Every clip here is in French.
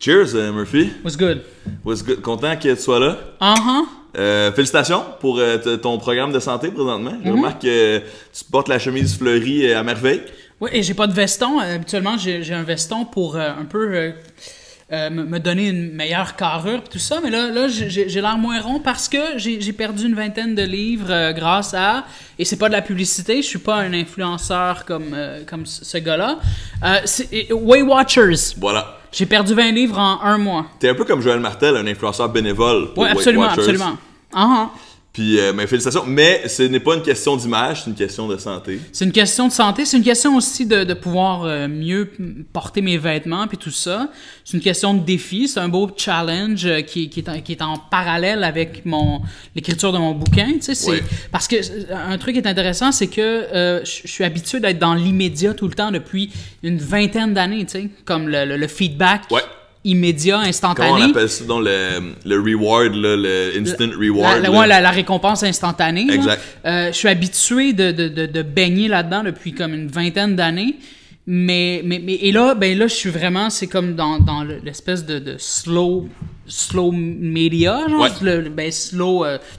Cheers, Murphy. What's good? What's good? Content que tu sois là. Félicitations pour ton programme de santé présentement. Je remarque que tu portes la chemise fleurie à merveille. Oui, et j'ai pas de veston. Habituellement, j'ai un veston pour un peu me donner une meilleure carrure et tout ça. Mais là j'ai l'air moins rond parce que j'ai perdu une vingtaine de livres grâce à... Et c'est pas de la publicité, je suis pas un influenceur comme ce gars-là. Weight Watchers. Voilà. J'ai perdu 20 livres en un mois. T'es un peu comme Joël Martel, un influenceur bénévole pour Weight Watchers. Absolument. Puis, félicitations. Mais ce n'est pas une question d'image, c'est une question de santé. C'est une question de santé. C'est une question aussi de pouvoir mieux porter mes vêtements puis tout ça. C'est une question de défi. C'est un beau challenge qui est en parallèle avec l'écriture de mon bouquin. Tu sais, Ouais. Parce que un truc qui est intéressant, c'est que je suis habitué d'être dans l'immédiat tout le temps depuis une vingtaine d'années. Tu sais, comme le feedback. Ouais. Immédiat, instantané. Comment on appelle ça, donc le reward, là, le instant reward? La récompense instantanée. Exact. Je suis habitué de baigner là-dedans depuis comme une vingtaine d'années. Et là, je suis vraiment, c'est comme dans l'espèce de slow media, genre, Ouais.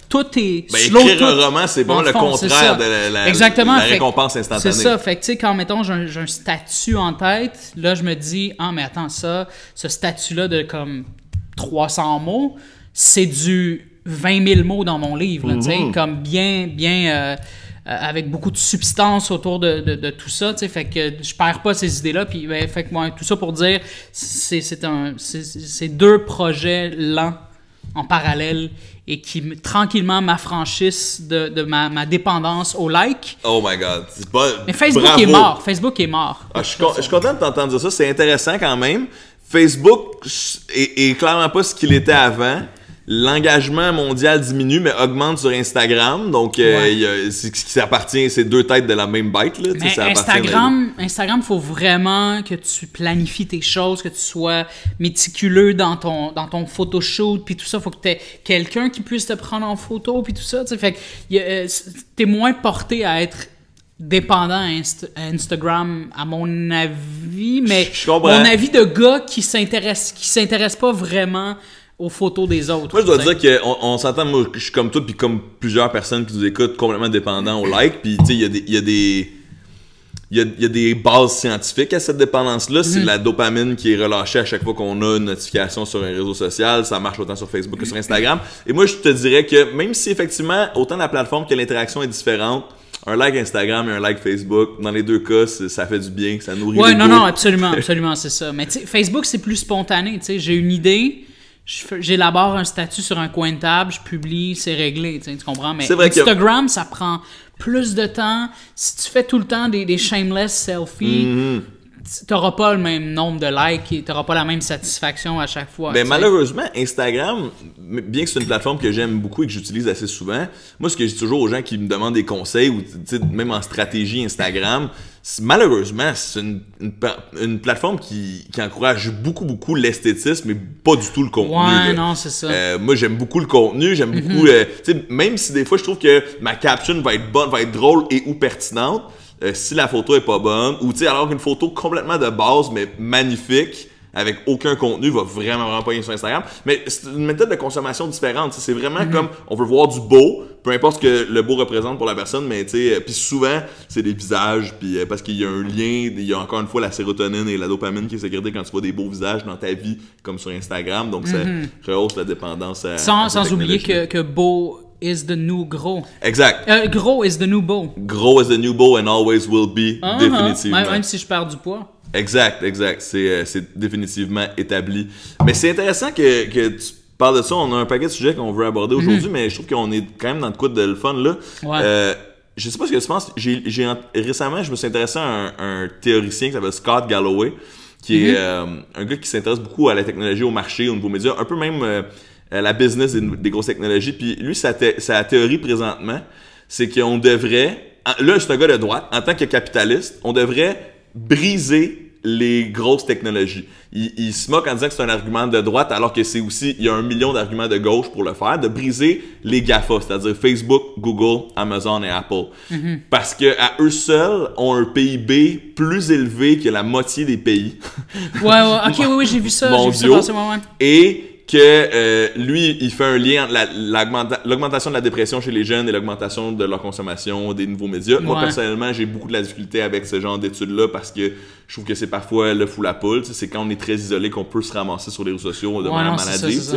tout est slow. Écrire un roman, c'est vraiment le fond, contraire de la récompense instantanée. C'est ça. Fait que, tu sais, quand, mettons, j'ai un statut en tête, là, je me dis, mais attends, ce statut-là de comme 300 mots, c'est du 20 000 mots dans mon livre, là, tu sais, comme bien avec beaucoup de substance autour de tout ça, tu sais, fait que je perds pas ces idées-là, puis fait que moi, tout ça pour dire, c'est deux projets lents en parallèle et qui tranquillement m'affranchissent de ma dépendance au like. Oh my God, c'est pas... Mais Facebook Bravo. est mort, Facebook est mort. Je suis content de t'entendre dire ça, c'est intéressant quand même. Facebook est clairement pas ce qu'il était avant. L'engagement mondial diminue, mais augmente sur Instagram. Donc, ça appartient, c'est deux têtes de la même bête. Là, mais ça Instagram, il faut vraiment que tu planifies tes choses, que tu sois méticuleux dans ton photoshoot, puis tout ça. Il faut que tu aies quelqu'un qui puisse te prendre en photo, puis tout ça. Fait que t'es moins porté à être dépendant à Instagram, à mon avis. Mais je comprends. Mon avis de gars qui s'intéresse pas vraiment aux photos des autres. Moi, je dois dire qu'on s'entend, moi, je suis comme toi, puis comme plusieurs personnes qui nous écoutent, complètement dépendants au like. Puis, tu sais, il y a des bases scientifiques à cette dépendance-là. C'est la dopamine qui est relâchée à chaque fois qu'on a une notification sur un réseau social. Ça marche autant sur Facebook que sur Instagram. Et moi, je te dirais que même si, effectivement, autant la plateforme que l'interaction est différente, un like Instagram et un like Facebook, dans les deux cas, ça fait du bien, ça nourrit les goûts. Non, absolument, c'est ça. Mais tu sais, Facebook, c'est plus spontané. Tu sais, j'ai une idée... J'élabore un statut sur un coin de table, je publie, c'est réglé, tu comprends? Mais Instagram, ça prend plus de temps. Si tu fais tout le temps des shameless selfies, t'auras pas le même nombre de likes et t'auras pas la même satisfaction à chaque fois. Mais malheureusement, Instagram, bien que c'est une plateforme que j'aime beaucoup et que j'utilise assez souvent, moi, ce que je dis toujours aux gens qui me demandent des conseils, ou même en stratégie Instagram, malheureusement, c'est une plateforme qui encourage beaucoup l'esthétisme, mais pas du tout le contenu. Ouais, non, c'est ça. Moi, j'aime beaucoup le contenu, j'aime beaucoup... même si des fois, je trouve que ma caption va être bonne, va être drôle et ou pertinente, si la photo est pas bonne, ou alors qu'une photo complètement de base, mais magnifique, avec aucun contenu, va vraiment pas bien sur Instagram. Mais c'est une méthode de consommation différente. C'est vraiment comme, on veut voir du beau, peu importe ce que le beau représente pour la personne, mais tu sais, puis souvent, c'est des visages, puis parce qu'il y a un lien, il y a encore une fois la sérotonine et la dopamine qui est sécrétée quand tu vois des beaux visages dans ta vie, comme sur Instagram, donc ça rehausse la dépendance à Sans oublier que beau is the new gros. Exact. Gros is the new beau. Gros is the new beau and always will be, définitivement. Même si je perds du poids. Exact. C'est définitivement établi. Mais c'est intéressant que tu parles de ça. On a un paquet de sujets qu'on veut aborder aujourd'hui, mais je trouve qu'on est quand même dans le coup de le fun, là. Ouais. Je sais pas ce que tu penses. Récemment, je me suis intéressé à un théoricien qui s'appelle Scott Galloway, qui est un gars qui s'intéresse beaucoup à la technologie, au marché, aux nouveaux médias, un peu même la business des grosses technologies. Puis lui, sa théorie présentement, c'est qu'on devrait... Là, c'est un gars de droite. En tant que capitaliste, on devrait briser les grosses technologies. Il se moque en disant que c'est un argument de droite, alors que c'est aussi, il y a 1 million d'arguments de gauche pour le faire, de briser les GAFA, c'est-à-dire Facebook, Google, Amazon et Apple. Parce que à eux seuls ont un PIB plus élevé que la moitié des pays. Ok, oui, j'ai vu ça. J'ai vu ça dans ce moment. Et que lui, il fait un lien entre l'augmentation de la dépression chez les jeunes et l'augmentation de leur consommation des nouveaux médias. Moi, personnellement, j'ai beaucoup de la difficulté avec ce genre d'études-là parce que je trouve que c'est parfois le fou la poule. C'est quand on est très isolé qu'on peut se ramasser sur les réseaux sociaux de manière maladie.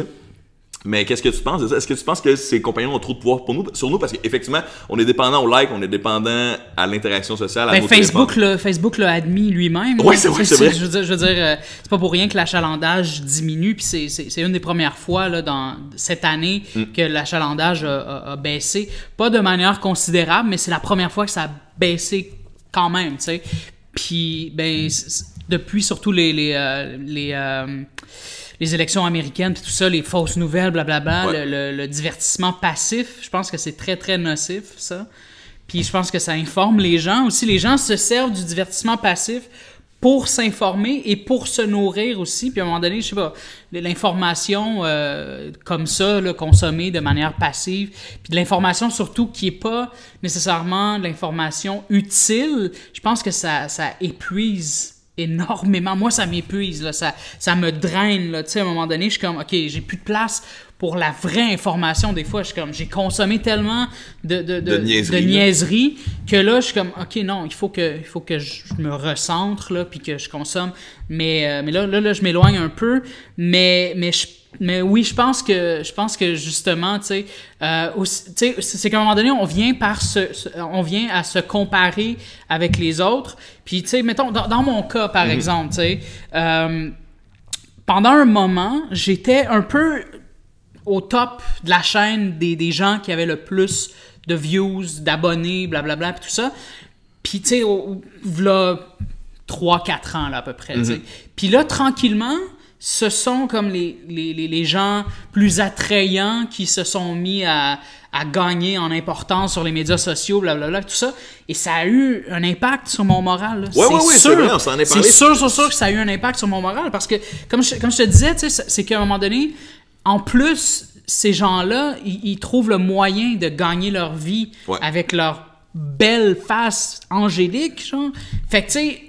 Mais qu'est-ce que tu penses de ça? Est-ce que tu penses que ces compagnons ont trop de pouvoir sur nous? Parce qu'effectivement, on est dépendant au like, on est dépendant à l'interaction sociale. À Facebook l'a admis lui-même. Oui, c'est vrai, c'est vrai. Je veux dire, c'est pas pour rien que l'achalandage diminue. Puis c'est une des premières fois là, dans cette année que l'achalandage a baissé. Pas de manière considérable, mais c'est la première fois que ça a baissé quand même, tu sais. Puis, ben, depuis surtout les élections américaines, puis tout ça, les fausses nouvelles, blablabla, le divertissement passif, je pense que c'est très, très nocif, ça. Puis je pense que ça informe les gens. Aussi, les gens se servent du divertissement passif pour s'informer et pour se nourrir aussi. Puis à un moment donné, je sais pas, l'information comme ça, là, consommée de manière passive, puis de l'information surtout qui est pas nécessairement de l'information utile, je pense que ça épuise énormément. Moi, ça m'épuise, là. Ça me draine, là. Tu sais, à un moment donné, je suis comme, OK, j'ai plus de place pour la vraie information. Des fois, je suis comme, j'ai consommé tellement de niaiseries que là, je suis comme, OK, non, il faut que je me recentre, là, puis que je consomme. Mais là, je m'éloigne un peu. Mais oui, je pense que justement, tu sais, c'est qu'à un moment donné, on vient à se comparer avec les autres. Puis, tu sais, mettons, dans mon cas, par exemple, tu sais, pendant un moment, j'étais un peu au top de la chaîne des gens qui avaient le plus de views, d'abonnés, blablabla, puis tout ça. Puis, tu sais, là, 3-4 ans, là, à peu près, tu sais. Puis là, tranquillement, ce sont comme les gens plus attrayants qui se sont mis à gagner en importance sur les médias sociaux, blablabla, tout ça. Et ça a eu un impact sur mon moral. Oui, c'est vrai, on s'en est parlé. C'est sûr que ça a eu un impact sur mon moral. Parce que, comme je te disais, c'est qu'à un moment donné, en plus, ces gens-là, ils trouvent le moyen de gagner leur vie avec leur belle face angélique, genre. Fait que, tu sais,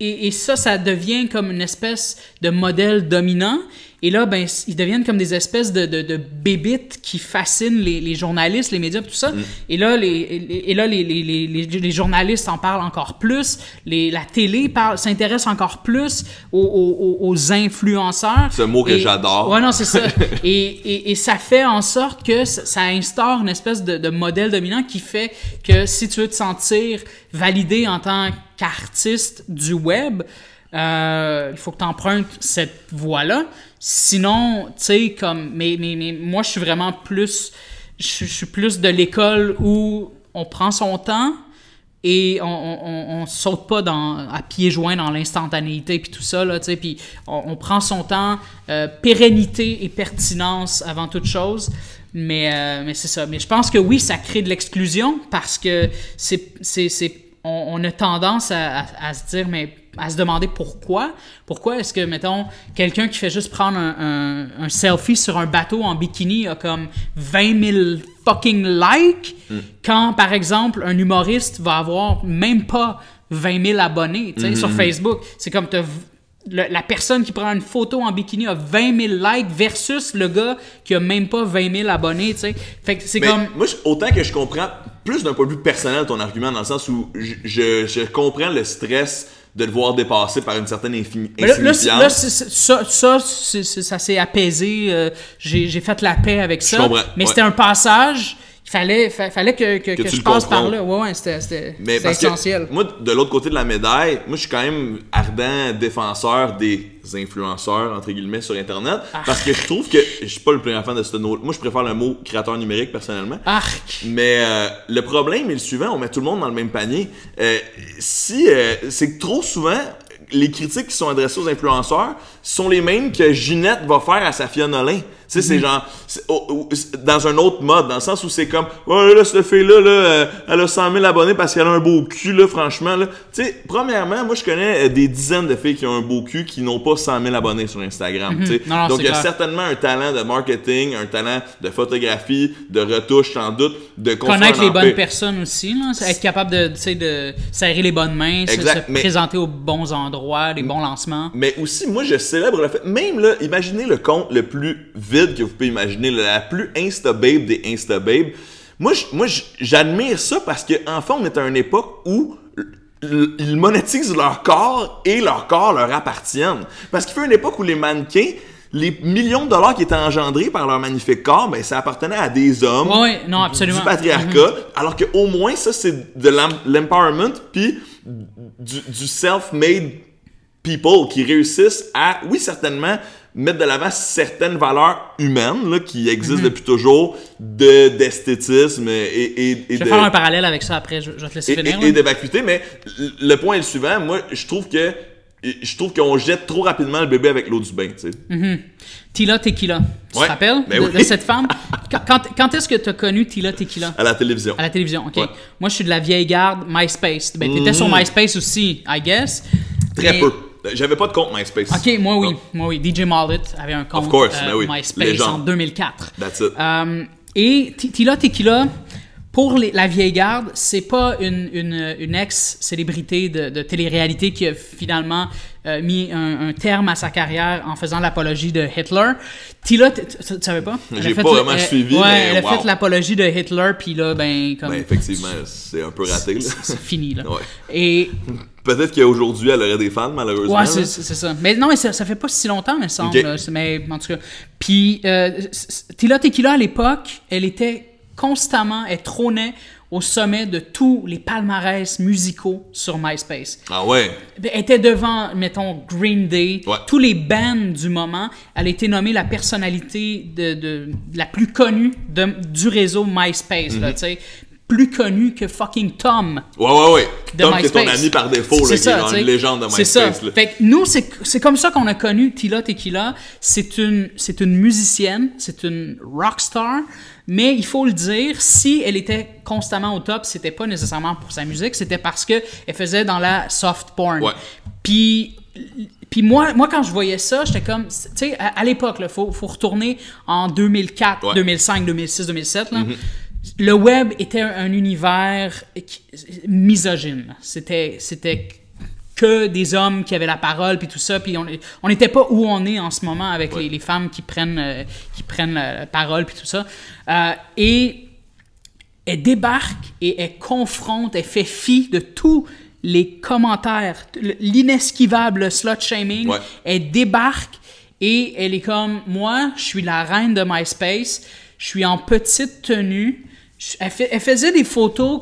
et ça devient comme une espèce de modèle dominant. Et là, ben, ils deviennent comme des espèces de bébites qui fascinent les journalistes, les médias, tout ça. Et là, les journalistes en parlent encore plus. La télé s'intéresse encore plus aux influenceurs. C'est un mot que j'adore. Ouais, non, c'est ça. et ça fait en sorte que ça instaure une espèce de modèle dominant qui fait que si tu veux te sentir validé en tant qu'artiste du web, il faut que tu empruntes cette voie-là. Sinon, tu sais, comme... Mais moi, je suis vraiment plus... Je suis plus de l'école où on prend son temps et on saute pas à pieds joints dans l'instantanéité puis tout ça, là, tu sais, puis on prend son temps, pérennité et pertinence avant toute chose. Mais c'est ça. Mais je pense que oui, ça crée de l'exclusion parce que on a tendance à se dire, mais à se demander pourquoi. Pourquoi est-ce que, mettons, quelqu'un qui fait juste prendre un selfie sur un bateau en bikini a comme 20 000 fucking likes, quand, par exemple, un humoriste va avoir même pas 20 000 abonnés, tu sais, sur Facebook. C'est comme la personne qui prend une photo en bikini a 20 000 likes versus le gars qui a même pas 20 000 abonnés, tu sais. Fait que c'est comme... Moi, autant que je comprends, plus d'un point de vue personnel, ton argument, dans le sens où je comprends le stress de le voir dépasser par une certaine insignifiance. Là, ça s'est apaisé. J'ai fait la paix avec ça. Je comprends. Mais c'était un passage... Il fallait que je passe par là. Ouais, c'était essentiel. Moi, de l'autre côté de la médaille, moi, je suis quand même ardent défenseur des influenceurs, entre guillemets, sur Internet. Parce que je trouve que je suis pas le plus grand fan de ce mot. Moi, je préfère le mot créateur numérique, personnellement. Mais le problème est le suivant, on met tout le monde dans le même panier. C'est que trop souvent, les critiques qui sont adressées aux influenceurs sont les mêmes que Ginette va faire à sa Fiona Nolin. sais, c'est genre, dans un autre mode, dans le sens où c'est comme, ouais, là, cette fille-là, là, elle a 100 000 abonnés parce qu'elle a un beau cul, là, franchement, là. Tu sais, premièrement, moi, je connais des dizaines de filles qui ont un beau cul qui n'ont pas 100 000 abonnés sur Instagram, tu sais. Non, donc, il y a clair. certainement un talent de marketing, un talent de photographie, de retouche, sans doute, de construire Connaître un les bonnes empire. personnes aussi, là. Être capable de, tu sais, de serrer les bonnes mains, Exact, se mais- présenter aux bons endroits, les bons lancements. Mais aussi, moi, je célèbre le fait, même là, imaginez le compte le plus vide que vous pouvez imaginer, là, la plus insta-babe des insta-babes. Moi, j'admire ça parce qu'enfin, on est à une époque où ils monétisent leur corps et leur corps leur appartiennent. Parce qu'il fait une époque où les mannequins, les millions de dollars qui étaient engendrés par leur magnifique corps, ben, ça appartenait à des hommes. Oui, non, absolument. Du patriarcat. Alors qu'au moins, ça, c'est de l'empowerment puis du self-made people qui réussissent à, oui, certainement, mettre de l'avant certaines valeurs humaines là, qui existent depuis toujours, d'esthétisme et Je vais faire un parallèle avec ça après, je vais te laisser finir. et de vacuité, mais le point est le suivant. Moi, je trouve qu'on jette trop rapidement le bébé avec l'eau du bain, tu sais. Tila Tequila, tu Ouais, te rappelles ben de oui. cette femme? Quand est-ce que tu as connu Tila Tequila? À la télévision. À la télévision, OK. Ouais. Moi, je suis de la vieille garde MySpace. Ben, t'étais sur MySpace aussi, I guess. Très Mais- peu. J'avais pas de compte MySpace. OK, moi oui. Non. Moi oui. DJ Mallet avait un compte Of course, ben oui. MySpace Légende. en 2004. That's it. Et Tila Tequila, pour la vieille garde, c'est pas une ex-célébrité de télé-réalité qui a finalement mis un terme à sa carrière en faisant l'apologie de Hitler. Tila, tu savais pas? Elle a J'ai fait pas vraiment suivi, Ouais, mais elle a wow. fait l'apologie de Hitler, puis là, ben, comme... Ben, effectivement, c'est un peu raté, là. c'est fini, là. Ouais. Et... Peut-être qu'aujourd'hui, elle aurait des fans, malheureusement. Ouais, là. c'est ça. Mais non, mais ça fait pas si longtemps, mais ça semble. Ok. Là. Mais en tout cas. Puis, Tila Tequila, à l'époque, elle trônait au sommet de tous les palmarès musicaux sur MySpace. Ah ouais? Elle était devant, mettons, Green Day, Ouais. tous les bands du moment. Elle a été nommée la personnalité de la plus connue du réseau MySpace, là, tu sais. Plus connue que fucking Tom. Ouais. De Tom, qui est ton MySpace. ami par défaut, là, C'est qui ça, est genre tu sais. une légende de C'est MySpace. ça. Là. Fait que nous, c'est comme ça qu'on a connu Tila Tequila. C'est une musicienne, c'est une rockstar, mais il faut le dire, si elle était constamment au top, c'était pas nécessairement pour sa musique, c'était parce que elle faisait dans la soft porn. Ouais. Puis moi, quand je voyais ça, j'étais comme, tu sais, à l'époque, il faut retourner en 2004, Ouais. 2005, 2006, 2007, là. Le web était un univers misogyne. là. C'était que des hommes qui avaient la parole puis tout ça, puis on n'était pas où on est en ce moment avec Ouais. les femmes qui prennent la parole puis tout ça. Et elle débarque et elle confronte, elle fait fi de tous les commentaires, l'inesquivable slut shaming. Ouais. Elle débarque et elle est comme, moi, je suis la reine de MySpace, je suis en petite tenue. Elle faisait des photos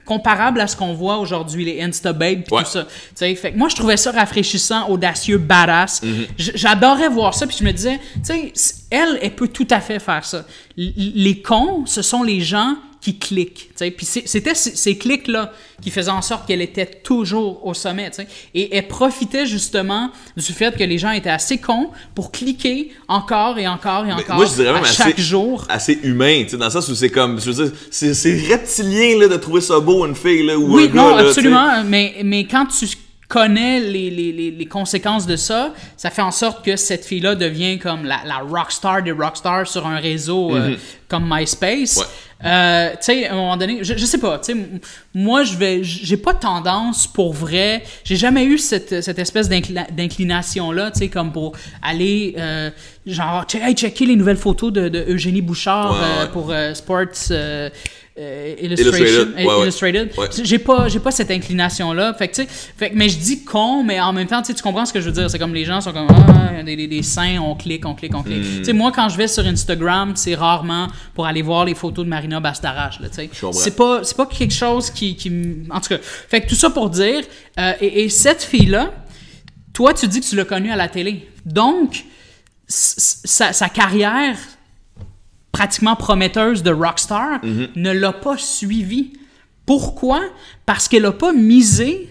comparables à ce qu'on voit aujourd'hui, les Instababes et Ouais. tout ça. Tu sais, fait que moi, je trouvais ça rafraîchissant, audacieux, badass. J'adorais voir ça, puis je me disais, tu sais, elle peut tout à fait faire ça. Les cons, ce sont les gens qui cliquent. Tu sais. Puis c'était ces clics-là qui faisaient en sorte qu'elle était toujours au sommet. Tu sais. Et elle profitait justement du fait que les gens étaient assez cons pour cliquer encore et encore et encore Moi, je dirais même à chaque jour. assez humain, tu sais, dans le sens où c'est comme, je veux dire, c'est reptilien, là, de trouver ça beau, une fille, là, ou Oui, un gars, non, là, tu sais. absolument. Mais quand tu connais les conséquences de ça, ça fait en sorte que cette fille-là devient comme la rockstar des rockstars sur un réseau comme MySpace. Ouais. Tu sais, à un moment donné, je sais pas, tu sais, moi, j'ai pas tendance pour vrai, j'ai jamais eu cette espèce d'inclination-là, tu sais, comme pour aller, genre, hey, checker les nouvelles photos de Eugénie Bouchard Ouais. pour Sports Illustrated. Ouais. J'ai pas cette inclination-là. Fait que, tu sais, mais je dis con, mais en même temps, tu comprends ce que je veux dire. C'est comme les gens sont comme, des seins, on clique. Tu sais, moi, quand je vais sur Instagram, c'est rarement pour aller voir les photos de Marina Bastarache, là, tu sais. C'est pas quelque chose qui en tout cas. Fait que tout ça pour dire, et cette fille-là, toi, tu dis que tu l'as connue à la télé. Donc, sa carrière pratiquement prometteuse de rockstar ne l'a pas suivi. Pourquoi? Parce qu'elle n'a pas misé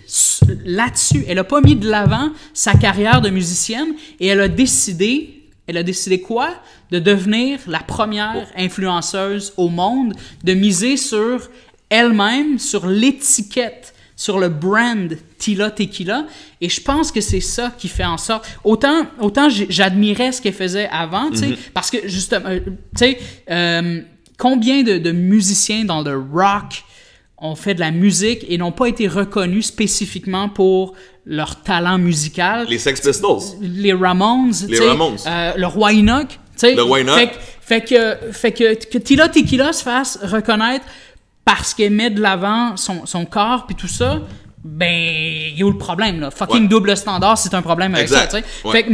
là-dessus. Elle n'a pas mis de l'avant sa carrière de musicienne et elle a décidé, Elle a décidé quoi? De devenir la première influenceuse au monde, de miser sur elle-même, sur l'étiquette, sur le brand Tila Tequila. Et je pense que c'est ça qui fait en sorte... Autant j'admirais ce qu'elle faisait avant, tu sais, parce que justement, tu sais, combien de musiciens dans le rock ont fait de la musique et n'ont pas été reconnus spécifiquement pour leur talent musical. Les Sex Pistols. Les Ramones. Le Roi Enoch. Le Roi Enoch. Fait que Tila Tequila se fasse reconnaître parce qu'elle met de l'avant son corps puis tout ça, ben, il y a où le problème, là? Fucking double standard, c'est un problème avec ça, tu sais. Ouais. Fait que,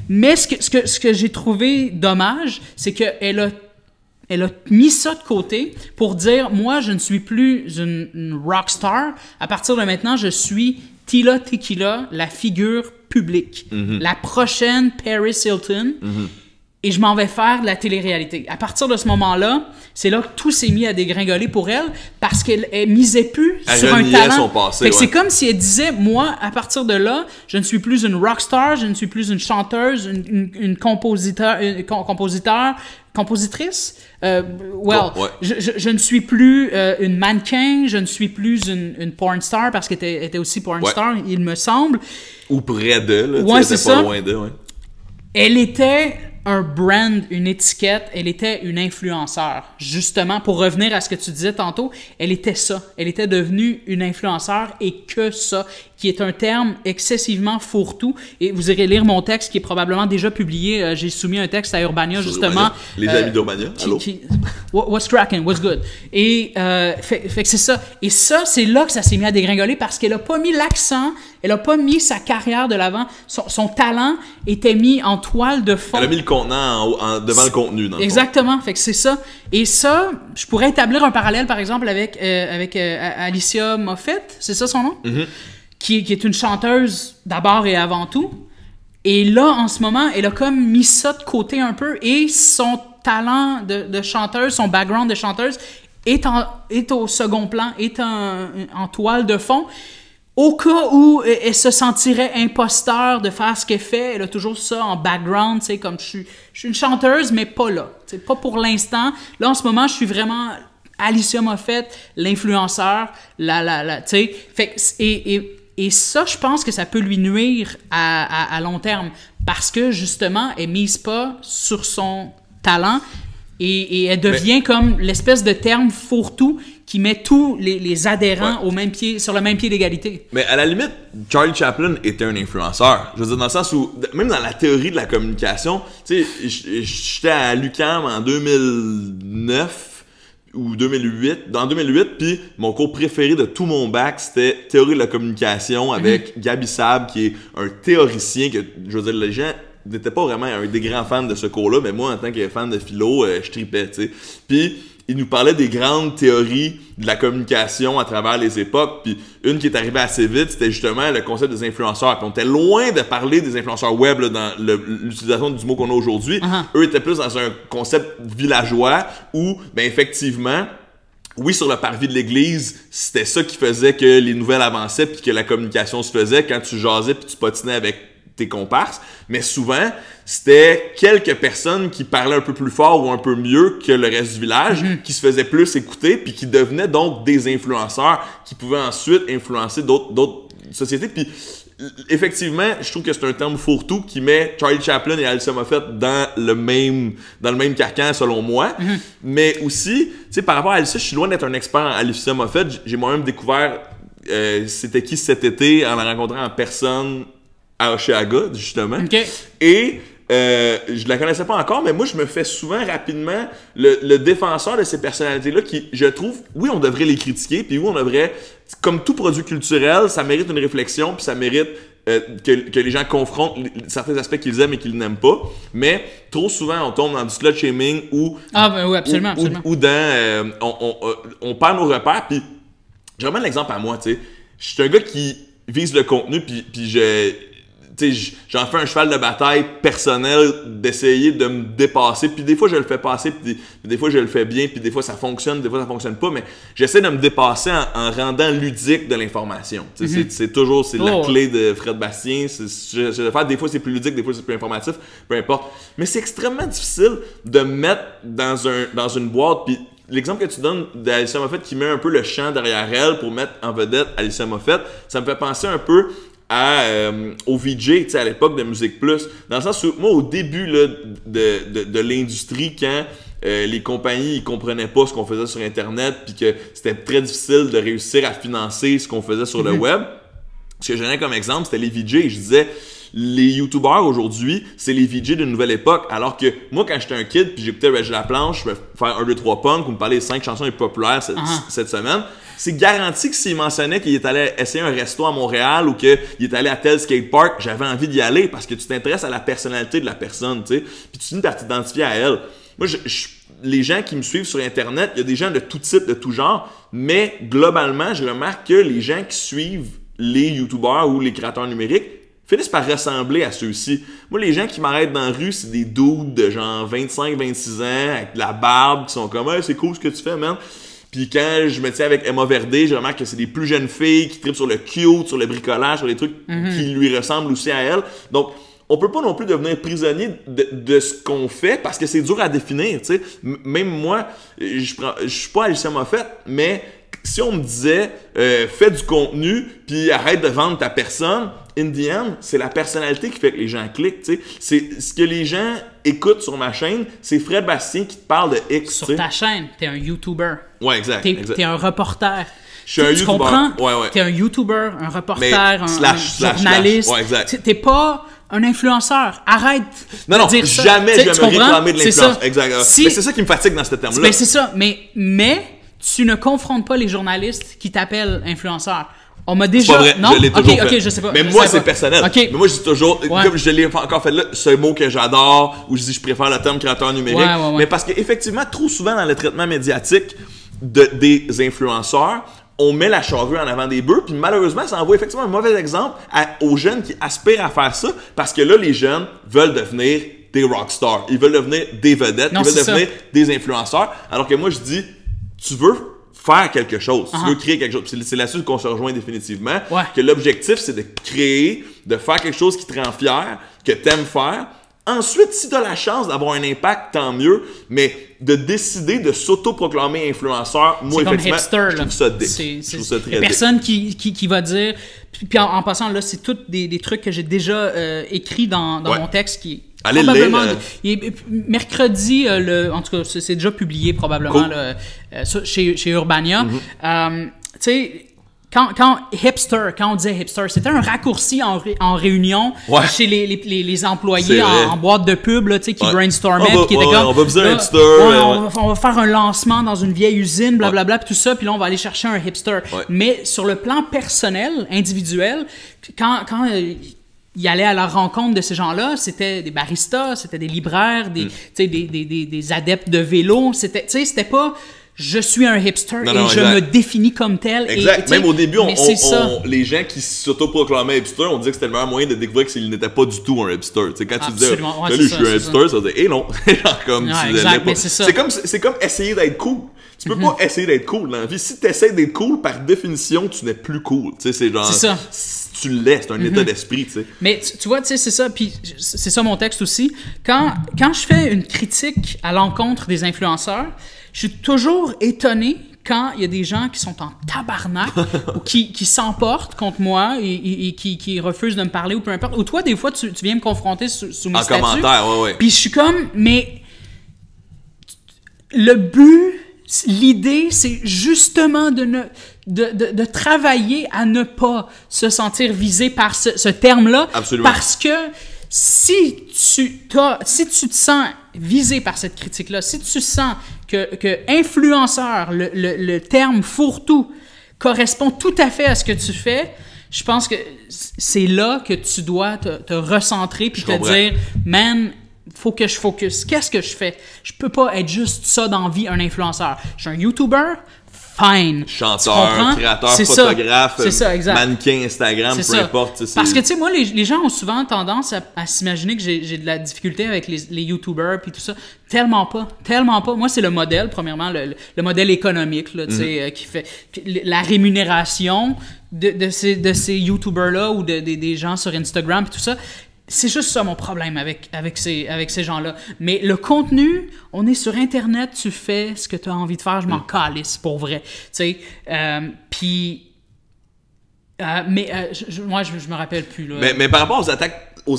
mais ce que j'ai trouvé dommage, c'est qu'elle a mis ça de côté pour dire, moi, je ne suis plus une rockstar. À partir de maintenant, je suis Tila Tequila, la figure publique. La prochaine Paris Hilton. Et je m'en vais faire de la télé-réalité. À partir de ce moment-là, c'est là que tout s'est mis à dégringoler pour elle parce qu'elle misait plus sur un talent. Son passé, fait que c'est comme si elle disait, moi, à partir de là, je ne suis plus une rockstar, je ne suis plus une chanteuse, une compositrice. Je ne suis plus une mannequin, je ne suis plus une porn star parce qu'elle était aussi porn star, il me semble. Ou près de, là. Ouais, c'est ça. Pas loin de, ouais. Elle était un brand, une étiquette, elle était une influenceur. Justement, pour revenir à ce que tu disais tantôt, elle était ça. Elle était devenue une influenceur et que ça, qui est un terme excessivement fourre-tout. Et vous irez lire mon texte qui est probablement déjà publié. J'ai soumis un texte à Urbania, justement. Les amis d'Urbania, allô? What's cracking, what's good? Et fait que c'est ça. Et ça, c'est là que ça s'est mis à dégringoler parce qu'elle a pas mis l'accent, elle a pas mis sa carrière de l'avant. Son talent était mis en toile de fond. Elle a mis le contenant devant le contenu, dans le Exactement. Fait que c'est ça. Et ça, je pourrais établir un parallèle, par exemple, avec Alicia Moffett. C'est ça son nom? Qui est une chanteuse d'abord et avant tout. Et là, en ce moment, elle a comme mis ça de côté un peu et son talent de chanteuse, son background de chanteuse est au second plan, est en toile de fond. Au cas où elle se sentirait imposteur de faire ce qu'elle fait, elle a toujours ça en background, tu sais, comme je suis une chanteuse, mais pas là. Tu sais, pas pour l'instant. Là, en ce moment, je suis vraiment Alicia Moffett, l'influenceur, tu sais. Fait et ça, je pense que ça peut lui nuire à long terme parce que, justement, elle mise pas sur son talent et elle devient comme l'espèce de terme fourre-tout qui met tous les adhérents au même pied, sur le même pied d'égalité. Mais à la limite, Charlie Chaplin était un influenceur. Je veux dire, dans le sens où, même dans la théorie de la communication, tu sais, j'étais à l'UQAM en 2009 ou 2008, dans 2008, puis mon cours préféré de tout mon bac, c'était théorie de la communication avec Gabi Sab, qui est un théoricien que, je veux dire, les gens n'étaient pas vraiment des grands fans de ce cours-là, mais moi, en tant que fan de philo, je tripais, tu sais. Puis, il nous parlait des grandes théories de la communication à travers les époques, puis une qui est arrivée assez vite, c'était justement le concept des influenceurs. Puis on était loin de parler des influenceurs web là, dans l'utilisation du mot qu'on a aujourd'hui. Eux étaient plus dans un concept villageois où, ben effectivement, oui, sur le parvis de l'église, c'était ça qui faisait que les nouvelles avançaient puis que la communication se faisait quand tu jasais puis tu patinais avec tes comparses, mais souvent, c'était quelques personnes qui parlaient un peu plus fort ou un peu mieux que le reste du village, qui se faisaient plus écouter, puis qui devenaient donc des influenceurs qui pouvaient ensuite influencer d'autres sociétés. Puis, effectivement, je trouve que c'est un terme fourre-tout qui met Charlie Chaplin et Alicia Moffett dans le même carcan, selon moi. Mais aussi, tu sais, par rapport à Alicia, je suis loin d'être un expert en Alicia Moffett. J'ai moi-même découvert c'était qui cet été en la rencontrant en personne à Oshéaga, justement. Et je la connaissais pas encore, mais moi, je me fais souvent rapidement le défenseur de ces personnalités-là qui, je trouve, oui, on devrait les critiquer, puis oui, on devrait, comme tout produit culturel, ça mérite une réflexion, puis ça mérite que les gens confrontent certains aspects qu'ils aiment et qu'ils n'aiment pas. Mais trop souvent, on tombe dans du slut-shaming ou... Ah, ben oui, absolument. Ou dans... on perd nos repères, puis j'ai vraiment l'exemple à moi, tu sais. Je suis un gars qui vise le contenu, puis tu sais, j'en fais un cheval de bataille personnel d'essayer de me dépasser. Puis des fois, je le fais passer, puis des fois, je le fais bien, puis des fois, ça fonctionne, des fois, ça fonctionne pas. Mais j'essaie de me dépasser en rendant ludique de l'information. C'est toujours la clé de Fred Bastien. Je vais faire, des fois, c'est plus ludique, des fois, c'est plus informatif, peu importe. Mais c'est extrêmement difficile de mettre dans une boîte, puis l'exemple que tu donnes d'Alicia Moffett qui met un peu le chant derrière elle pour mettre en vedette Alicia Moffett, ça me fait penser un peu au VJ, à l'époque de Musique Plus. Dans le sens où, moi, au début là, de l'industrie, quand les compagnies ne comprenaient pas ce qu'on faisait sur Internet, puis que c'était très difficile de réussir à financer ce qu'on faisait sur le web, ce que je donnais comme exemple, c'était les VJ. Je disais, les YouTubers aujourd'hui, c'est les VJ d'une nouvelle époque. Alors que moi, quand j'étais un kid, puis j'écoutais Reg Laplanche, je vais faire 1, 2, 3 punk, ou me parler des 5 chansons les plus populaires cette semaine, c'est garanti que s'il mentionnait qu'il est allé essayer un resto à Montréal ou qu'il est allé à tel skatepark, j'avais envie d'y aller parce que tu t'intéresses à la personnalité de la personne, tu sais, puis tu finis par t'identifier à elle. Moi, les gens qui me suivent sur Internet, il y a des gens de tout type, de tout genre, mais globalement, je remarque que les gens qui suivent les YouTubers ou les créateurs numériques finissent par ressembler à ceux-ci. Moi, les gens qui m'arrêtent dans la rue, c'est des dudes de genre 25-26 ans, avec de la barbe, qui sont comme « Hey, c'est cool ce que tu fais, man! » Puis quand je me tiens avec Emma Verdé, je remarque que c'est des plus jeunes filles qui trippent sur le cute, sur le bricolage, sur les trucs qui lui ressemblent aussi à elle. Donc, on peut pas non plus devenir prisonnier de ce qu'on fait parce que c'est dur à définir, tu sais. Même moi, je suis pas Alicia Moffett, mais si on me disait fais du contenu puis arrête de vendre ta personne, in the end, c'est la personnalité qui fait que les gens cliquent, tu sais. C'est ce que les gens écoutent sur ma chaîne, c'est Fred Bastien qui te parle de X. Sur ta chaîne, t'es un YouTuber. Ouais, exact. T'es un reporter. Je suis un YouTuber. Tu comprends? Ouais. T'es un YouTuber, un reporter, un journaliste. Ouais, exact. T'es pas un influenceur. Arrête de dire ça. Jamais je vais me réclamer de l'influence. Exact. Mais c'est ça qui me fatigue dans ce terme-là. Ben c'est ça. Mais tu ne confrontes pas les journalistes qui t'appellent influenceur. On m'a déjà... C'est pas vrai, non? je l'ai toujours fait. Ok, je sais pas. Mais moi, c'est personnel. Mais moi, je dis toujours, comme je l'ai encore fait là, c'est un mot que j'adore, ou je dis je préfère le terme créateur numérique. Ouais. Mais parce qu'effectivement, trop souvent dans le traitement médiatique des influenceurs, on met la charrue en avant des bœufs, puis malheureusement, ça envoie effectivement un mauvais exemple aux jeunes qui aspirent à faire ça, parce que là, les jeunes veulent devenir des rockstars, ils veulent devenir des vedettes, ils veulent devenir des influenceurs, alors que moi, je dis, tu veux faire quelque chose, tu veux créer quelque chose. C'est là-dessus qu'on se rejoint définitivement, que l'objectif, c'est de créer, de faire quelque chose qui te rend fier, que tu aimes faire. Ensuite, si tu as la chance d'avoir un impact, tant mieux, mais de décider de s'auto-proclamer influenceur, moi, effectivement, hipster, je trouve ça dick. Je trouve ça très personne qui va dire... Puis en passant, là, c'est tous des trucs que j'ai déjà écrits dans mon texte qui... Allez probablement, lire. Mercredi, en tout cas, c'est déjà publié probablement là, chez Urbania. Tu sais, quand on disait hipster, c'était un raccourci en réunion chez les employés en boîte de pub là, qui brainstormaient, qui étaient comme... On va viser un hipster. On va faire un lancement dans une vieille usine, blablabla, puis tout ça, puis là, on va aller chercher un hipster. Mais sur le plan personnel, individuel, quand il allait à la rencontre de ces gens-là, c'était des baristas, c'était des libraires, des adeptes de vélo. C'était pas je suis un hipster je me définis comme tel. Exact. Même au début, les gens qui s'autoproclamaient hipster, on disait que c'était le meilleur moyen de découvrir qu'ils n'étaient pas du tout un hipster. T'sais, quand tu disais salut, je suis un hipster, ça disait non. Comme c'est comme essayer d'être cool. Tu peux pas essayer d'être cool dans la vie. Si tu essaies d'être cool, par définition, tu n'es plus cool. C'est genre. C'est ça. Tu l'es, c'est un état d'esprit, tu sais. Mais tu vois, tu sais, c'est ça, puis c'est ça mon texte aussi. Quand je fais une critique à l'encontre des influenceurs, je suis toujours étonné quand il y a des gens qui sont en tabarnak ou qui s'emportent contre moi et qui refusent de me parler ou peu importe. Ou toi, des fois, tu viens me confronter sous mes statuts. En commentaire, ouais. Puis je suis comme, mais le but... L'idée, c'est justement de travailler à ne pas se sentir visé par ce terme-là. Absolument. Parce que si tu te sens visé par cette critique-là, si tu sens que influenceur, le terme fourre-tout, correspond tout à fait à ce que tu fais, je pense que c'est là que tu dois te recentrer puis te dire, man, faut que je focus. Qu'est-ce que je fais? Je peux pas être juste ça dans la vie, un influenceur. Je suis un YouTuber, fine. Chanteur, créateur, photographe, mannequin Instagram, peu importe. Parce que, tu sais, moi, les gens ont souvent tendance à s'imaginer que j'ai de la difficulté avec les YouTubers puis tout ça. Tellement pas. Moi, c'est le modèle, premièrement, le modèle économique, là, tu sais, qui fait la rémunération de ces YouTubers-là ou des gens sur Instagram puis tout ça. C'est juste ça mon problème avec ces gens-là. Mais le contenu, on est sur Internet, tu fais ce que tu as envie de faire, je m'en calisse, pour vrai. Tu sais, puis... moi, je me rappelle plus. Là. Mais par rapport aux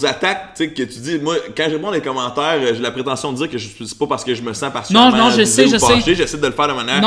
attaques, tu sais, que tu dis, moi, quand je réponds dans les commentaires, j'ai la prétention de dire que c'est pas parce que je me sens particulièrement non, je sais. J'essaie de le faire de manière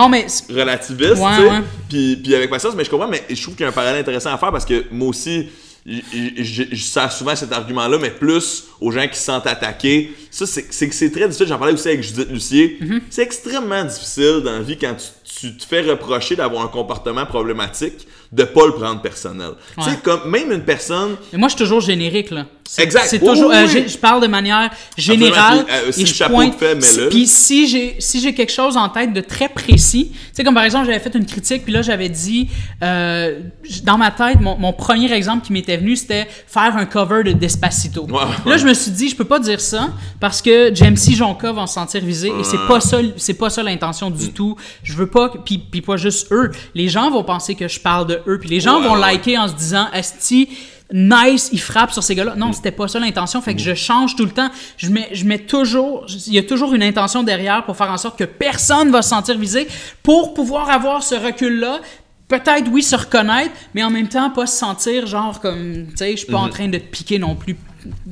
relativiste, tu sais, puis avec patience, mais je comprends, mais je trouve qu'il y a un parallèle intéressant à faire parce que moi aussi, je sers souvent cet argument-là, mais plus aux gens qui se sentent attaqués. Ça, c'est très difficile. J'en parlais aussi avec Judith Lucier. C'est extrêmement difficile dans la vie quand tu te fais reprocher d'avoir un comportement problématique, de pas le prendre personnel. Tu sais, comme même une personne... Mais moi, je suis toujours générique, là. Exact. C'est toujours... je parle de manière générale. Si et le je chapeau pointe... te fait, mets-le. Puis si j'ai quelque chose en tête de très précis... Tu sais, comme par exemple, j'avais fait une critique, puis là, j'avais dit... dans ma tête, mon premier exemple qui m'était venu, c'était faire un cover de Despacito. Là, je me suis dit, je peux pas dire ça, parce que Jamesy Jonka va se sentir visé, et c'est pas ça l'intention du tout. Je veux pas... Puis pas juste eux. Les gens vont penser que je parle de eux, puis les gens vont liker en se disant « Esti, nice, il frappe sur ces gars-là. » Non, c'était pas ça l'intention. Fait que je change tout le temps. Je mets toujours... Il y a toujours une intention derrière pour faire en sorte que personne va se sentir visé, pour pouvoir avoir ce recul-là. Peut-être, oui, se reconnaître, mais en même temps, pas se sentir genre comme... Tu sais, je suis pas en train de te piquer non plus.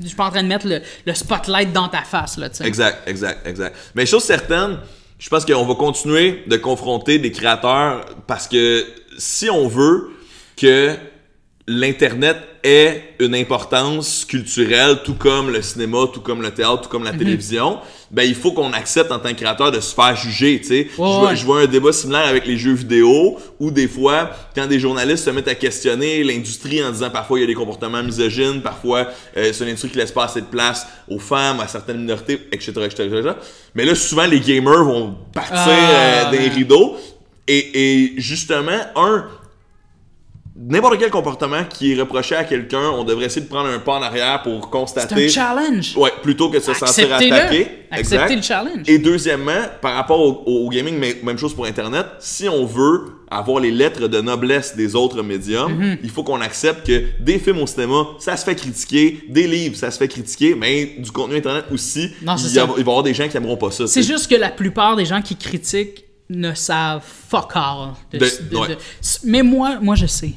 Je suis pas en train de mettre le spotlight dans ta face, là, tu sais. Exact. Mais chose certaine... Je pense qu'on va continuer de confronter des créateurs parce que si on veut que l'Internet ait une importance culturelle, tout comme le cinéma, tout comme le théâtre, tout comme la télévision, ben il faut qu'on accepte en tant que créateur de se faire juger, tu sais. Je vois un débat similaire avec les jeux vidéo où des fois, quand des journalistes se mettent à questionner l'industrie en disant parfois il y a des comportements misogynes, parfois c'est une industrie qui laisse pas assez de place aux femmes, à certaines minorités, etc. Mais là, souvent, les gamers vont partir des rideaux et justement, n'importe quel comportement qui est reproché à quelqu'un, on devrait essayer de prendre un pas en arrière pour constater... C'est un challenge! Ouais, plutôt que de se sentir attaqué. Accepter le challenge. Et deuxièmement, par rapport au gaming, même chose pour Internet, si on veut avoir les lettres de noblesse des autres médiums, il faut qu'on accepte que des films au cinéma, ça se fait critiquer, des livres, ça se fait critiquer, mais du contenu Internet aussi, il va y avoir des gens qui n'aimeront pas ça. C'est juste que la plupart des gens qui critiquent ne savent fuck all. Mais moi, je sais.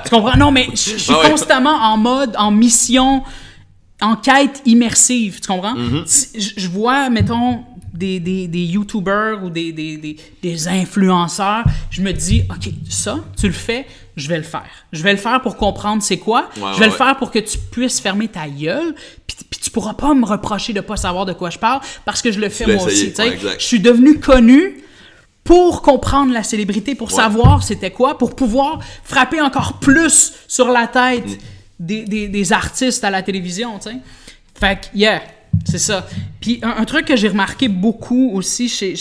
Tu comprends? Non, mais je suis constamment en mission, en quête immersive. Tu comprends? Je vois, mettons, des YouTubers ou des influenceurs, je me dis, OK, ça, tu le fais, je vais le faire. Je vais le faire pour comprendre c'est quoi. Je vais le faire pour que tu puisses fermer ta gueule, puis tu pourras pas me reprocher de pas savoir de quoi je parle, parce que je le fais moi aussi. Je suis devenu connu pour comprendre la célébrité, pour savoir c'était quoi, pour pouvoir frapper encore plus sur la tête des artistes à la télévision, tu sais. Fait que, c'est ça. Puis un truc que j'ai remarqué beaucoup aussi chez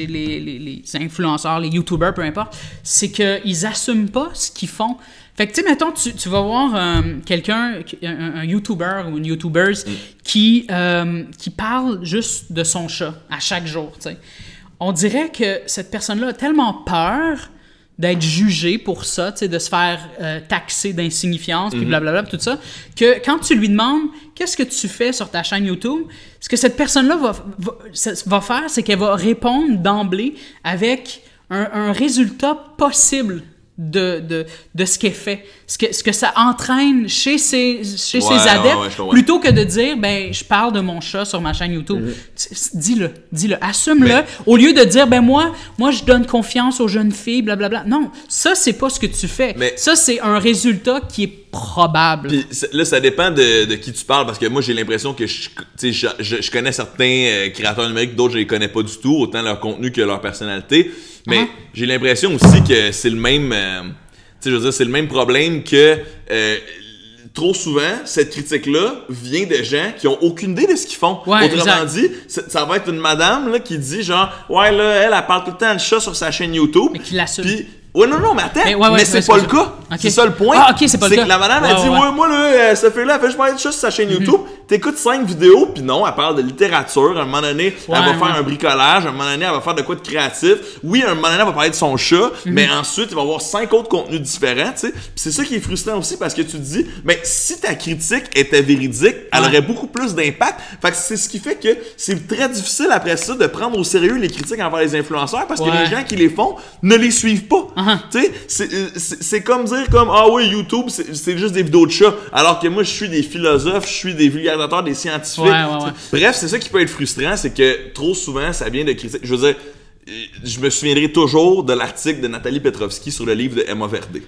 les influenceurs, les YouTubers, peu importe, c'est qu'ils assument pas ce qu'ils font. Fait que, tu sais, mettons, tu vas voir quelqu'un, un YouTuber ou une YouTubeuse qui parle juste de son chat à chaque jour, tu sais. On dirait que cette personne-là a tellement peur d'être jugée pour ça, tu sais, de se faire taxer d'insignifiance, puis blablabla, tout ça, que quand tu lui demandes « Qu'est-ce que tu fais sur ta chaîne YouTube? » Ce que cette personne-là va faire, c'est qu'elle va répondre d'emblée avec un résultat possible de ce qu'elle fait, ce que ça entraîne chez ses adeptes, plutôt que de dire ben je parle de mon chat sur ma chaîne YouTube. Dis-le, assume-le, au lieu de dire ben moi je donne confiance aux jeunes filles, blablabla. Non, ça c'est pas ce que tu fais. Ça c'est un résultat qui est probable. Puis là ça dépend de qui tu parles, parce que moi j'ai l'impression que je connais certains créateurs numériques, d'autres je les connais pas du tout, autant leur contenu que leur personnalité. Mais j'ai l'impression aussi que c'est le même, c'est le même problème que trop souvent, cette critique-là vient de gens qui ont aucune idée de ce qu'ils font. Ouais, Autrement dit, ça va être une madame là, qui dit genre, ouais, là, elle parle tout le temps de chat sur sa chaîne YouTube. Mais qui l'assume. Puis, ouais, non, mais attends, mais c'est pas le cas. Okay. C'est ça le point. Ah, ok, c'est pas le cas. Que la madame, elle dit, ouais, moi, là, cette fille-là, elle fait juste parler de chat sur sa chaîne YouTube. T'écoutes 5 vidéos, puis non, elle parle de littérature. À un moment donné, elle va faire un bricolage. À un moment donné, elle va faire de quoi de créatif. Oui, à un moment donné, elle va parler de son chat, mais ensuite, il va y avoir 5 autres contenus différents, tu sais. Puis c'est ça qui est frustrant aussi, parce que tu te dis, mais si ta critique était véridique, elle aurait beaucoup plus d'impact. Fait que c'est ce qui fait que c'est très difficile après ça de prendre au sérieux les critiques envers les influenceurs, parce que les gens qui les font ne les suivent pas. Tu sais, c'est comme dire comme, ah oui, YouTube, c'est juste des vidéos de chats, alors que moi, je suis des philosophes, je suis des vulgarisateurs, des scientifiques. Bref, c'est ça qui peut être frustrant, c'est que trop souvent, ça vient de critiques. Je veux dire, je me souviendrai toujours de l'article de Nathalie Petrovski sur le livre de Emma Verdé.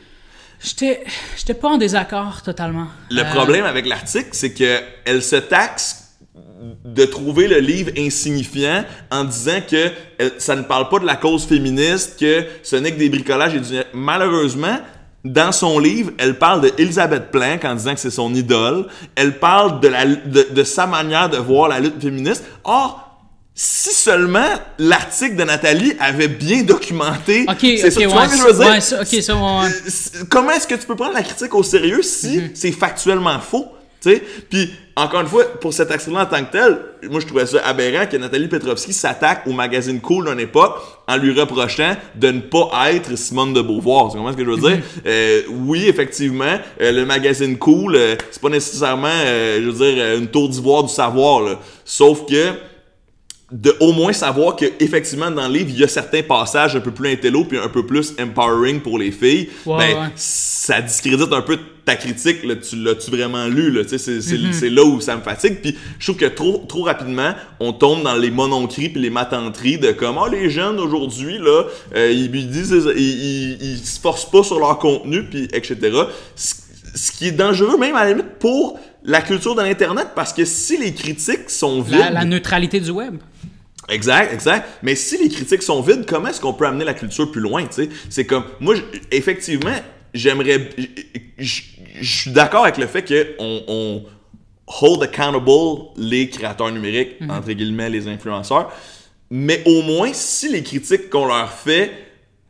J'étais pas en désaccord totalement. Le problème avec l'article, c'est que elle se taxe de trouver le livre insignifiant en disant que ça ne parle pas de la cause féministe, que ce n'est que des bricolages et du... Malheureusement, dans son livre, elle parle de Elisabeth Planck en disant que c'est son idole. Elle parle de sa manière de voir la lutte féministe. Or, si seulement l'article de Nathalie avait bien documenté... c'est ça, tu vois ce que je veux dire? Comment est-ce que tu peux prendre la critique au sérieux si c'est factuellement faux? T'sais? Puis, encore une fois, pour cet accident en tant que tel, moi je trouvais ça aberrant que Nathalie Petrovski s'attaque au magazine Cool d'une époque en lui reprochant de ne pas être Simone de Beauvoir. Tu comprends ce que je veux dire? Oui, effectivement, le magazine Cool, c'est pas nécessairement, je veux dire, une tour d'ivoire du savoir, là. Sauf que de au moins savoir que effectivement dans le livre il y a certains passages un peu plus intello puis un peu plus empowering pour les filles, ça discrédite un peu ta critique, là, l'as-tu vraiment lu, là, c'est là où ça me fatigue. Puis je trouve que trop rapidement on tombe dans les mononcries puis les matanteries de comme les jeunes aujourd'hui là, ils disent ils se forcent pas sur leur contenu puis etc. Ce qui est dangereux même à la limite pour la culture de l'internet, parce que si les critiques sont vides, la neutralité du web. Exact. Mais si les critiques sont vides, comment est-ce qu'on peut amener la culture plus loin, tu sais? C'est comme, moi, effectivement, j'aimerais... Je suis d'accord avec le fait qu'on hold accountable les créateurs numériques, entre guillemets, les influenceurs, mais au moins, si les critiques qu'on leur fait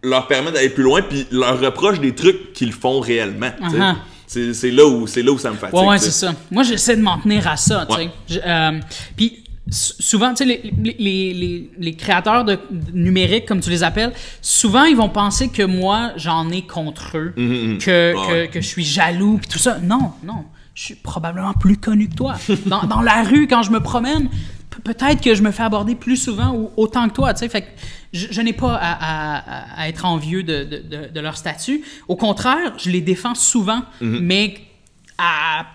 leur permettent d'aller plus loin, puis leur reprochent des trucs qu'ils font réellement, tu sais. C'est là où ça me fatigue. Ouais, c'est ça. Moi, j'essaie de m'en tenir à ça, tu sais. Puis souvent, tu sais, les créateurs numériques, comme tu les appelles, souvent, ils vont penser que moi, j'en ai contre eux, que je suis jaloux, puis tout ça. Non. Je suis probablement plus connu que toi. Dans la rue, quand je me promène, peut-être que je me fais aborder plus souvent ou autant que toi, tu sais. Fait que je n'ai pas à être envieux de leur statut. Au contraire, je les défends souvent, mais à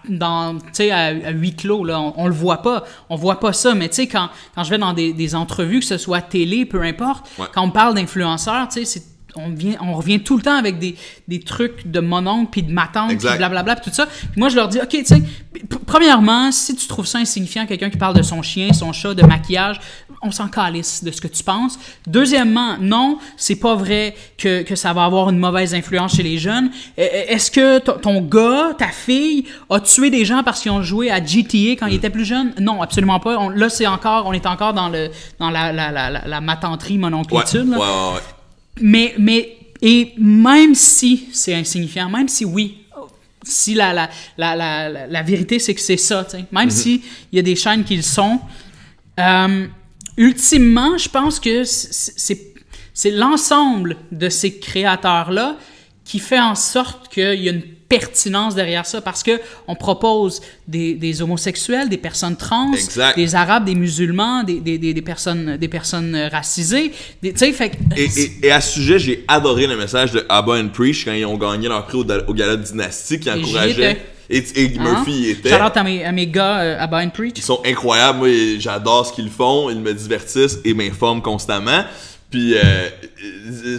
huis clos, là, on le voit pas. On voit pas ça, mais tu sais, quand je vais dans des entrevues, que ce soit télé, peu importe, quand on parle d'influenceurs, tu sais, on revient tout le temps avec des trucs de mon oncle puis de ma tante puis blablabla puis tout ça. Puis moi je leur dis OK, tu sais, premièrement, si tu trouves ça insignifiant, quelqu'un qui parle de son chien, son chat, de maquillage, on s'en calisse de ce que tu penses. Deuxièmement, non, c'est pas vrai que ça va avoir une mauvaise influence chez les jeunes. Est-ce que ton gars, ta fille a tué des gens parce qu'ils ont joué à GTA quand ils étaient plus jeunes? Non, absolument pas. On est encore dans la matanterie mononcultude. Ouais. Mais même si c'est insignifiant, même si si la vérité c'est que c'est ça, t'sais, même si il y a des chaînes qui le sont, ultimement, je pense que c'est l'ensemble de ces créateurs-là qui fait en sorte qu'il y a une pertinence derrière ça, parce que on propose des homosexuels, des personnes trans, des arabes, des musulmans, des personnes racisées, tu sais, fait que... et à ce sujet, j'ai adoré le message de Abba and Preach quand ils ont gagné leur prix au Gala de Dynastie, qui encourageait... Et Murphy y était. Shout-out à mes gars Abba and Preach. Ils sont incroyables, moi j'adore ce qu'ils font, ils me divertissent et m'informent constamment. Puis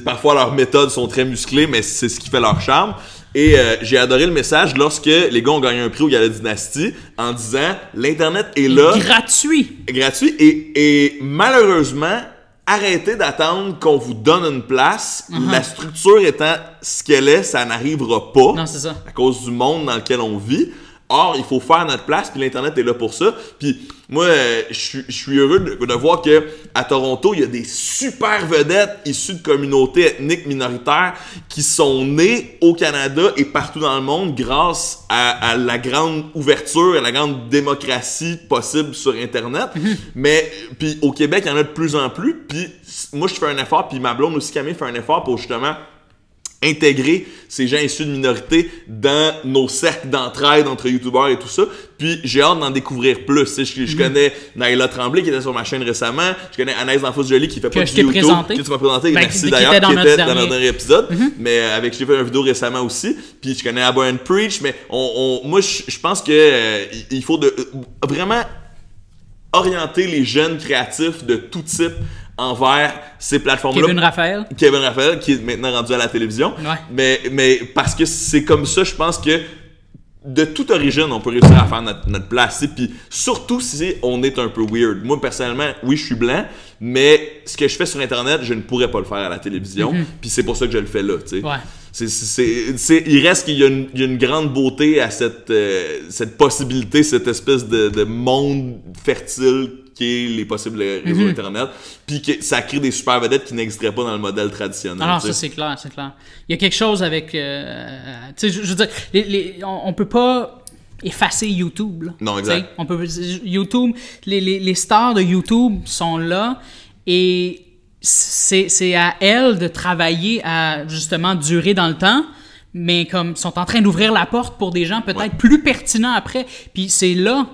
parfois leurs méthodes sont très musclées, mais c'est ce qui fait leur charme. Et j'ai adoré le message lorsque les gars ont gagné un prix au Gala Dynastie en disant l'Internet est là. Gratuit. Et malheureusement, arrêtez d'attendre qu'on vous donne une place. La structure étant ce qu'elle est, ça n'arrivera pas. Non, c'est ça. À cause du monde dans lequel on vit. Or, il faut faire notre place, puis l'Internet est là pour ça. Puis moi, je suis heureux de voir que à Toronto, il y a des super vedettes issues de communautés ethniques minoritaires qui sont nées au Canada et partout dans le monde grâce à la grande ouverture, à la grande démocratie possible sur Internet. Mais puis au Québec, il y en a de plus en plus. Puis moi, je fais un effort, puis ma blonde aussi, Camille, fait un effort pour justement intégrer ces gens issus de minorités dans nos cercles d'entraide entre youtubeurs et tout ça. Puis j'ai hâte d'en découvrir plus. Je connais Naila Tremblay qui était sur ma chaîne récemment. Je connais Anaïs Danfous-Joly qui fait pas de YouTube. Que tu m'as présenté. Merci d'ailleurs, qui était dans notre dernier épisode. Mais avec qui j'ai fait une vidéo récemment aussi. Puis je connais Abba and Preach. Mais moi, je pense que il faut vraiment orienter les jeunes créatifs de tout type envers ces plateformes-là. Kevin Raphaël, qui est maintenant rendu à la télévision. Ouais. Mais parce que c'est comme ça, je pense que de toute origine, on peut réussir à faire notre place. Puis surtout si on est un peu weird. Moi, personnellement, oui, je suis blanc, mais ce que je fais sur Internet, je ne pourrais pas le faire à la télévision. Puis c'est pour ça que je le fais là, tu sais. Ouais. Il reste qu'il y a une grande beauté à cette possibilité, cette espèce de monde fertile qui est les possibles réseaux Internet, puis que ça crée des super vedettes qui n'existeraient pas dans le modèle traditionnel. Alors ça c'est clair, c'est clair. Il y a quelque chose avec, tu sais, je veux dire, on peut pas effacer YouTube. Là, non, exact. YouTube, les stars de YouTube sont là et c'est à elles de travailler à justement durer dans le temps. Mais comme sont en train d'ouvrir la porte pour des gens peut-être plus pertinents après, puis c'est là.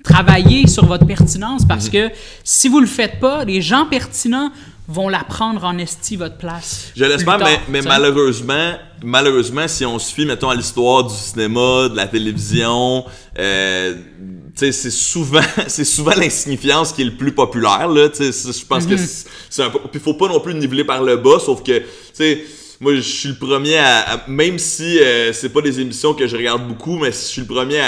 Travailler sur votre pertinence parce que si vous le faites pas, les gens pertinents vont la prendre en esti votre place. Je l'espère, mais malheureusement, si on se fie, mettons, à l'histoire du cinéma, de la télévision, c'est souvent l'insignifiance qui est le plus populaire, là. Je pense que c'est un peu. Puis faut pas non plus niveler par le bas, sauf que, tu sais. Moi, je suis le premier même si c'est pas des émissions que je regarde beaucoup, mais je suis le premier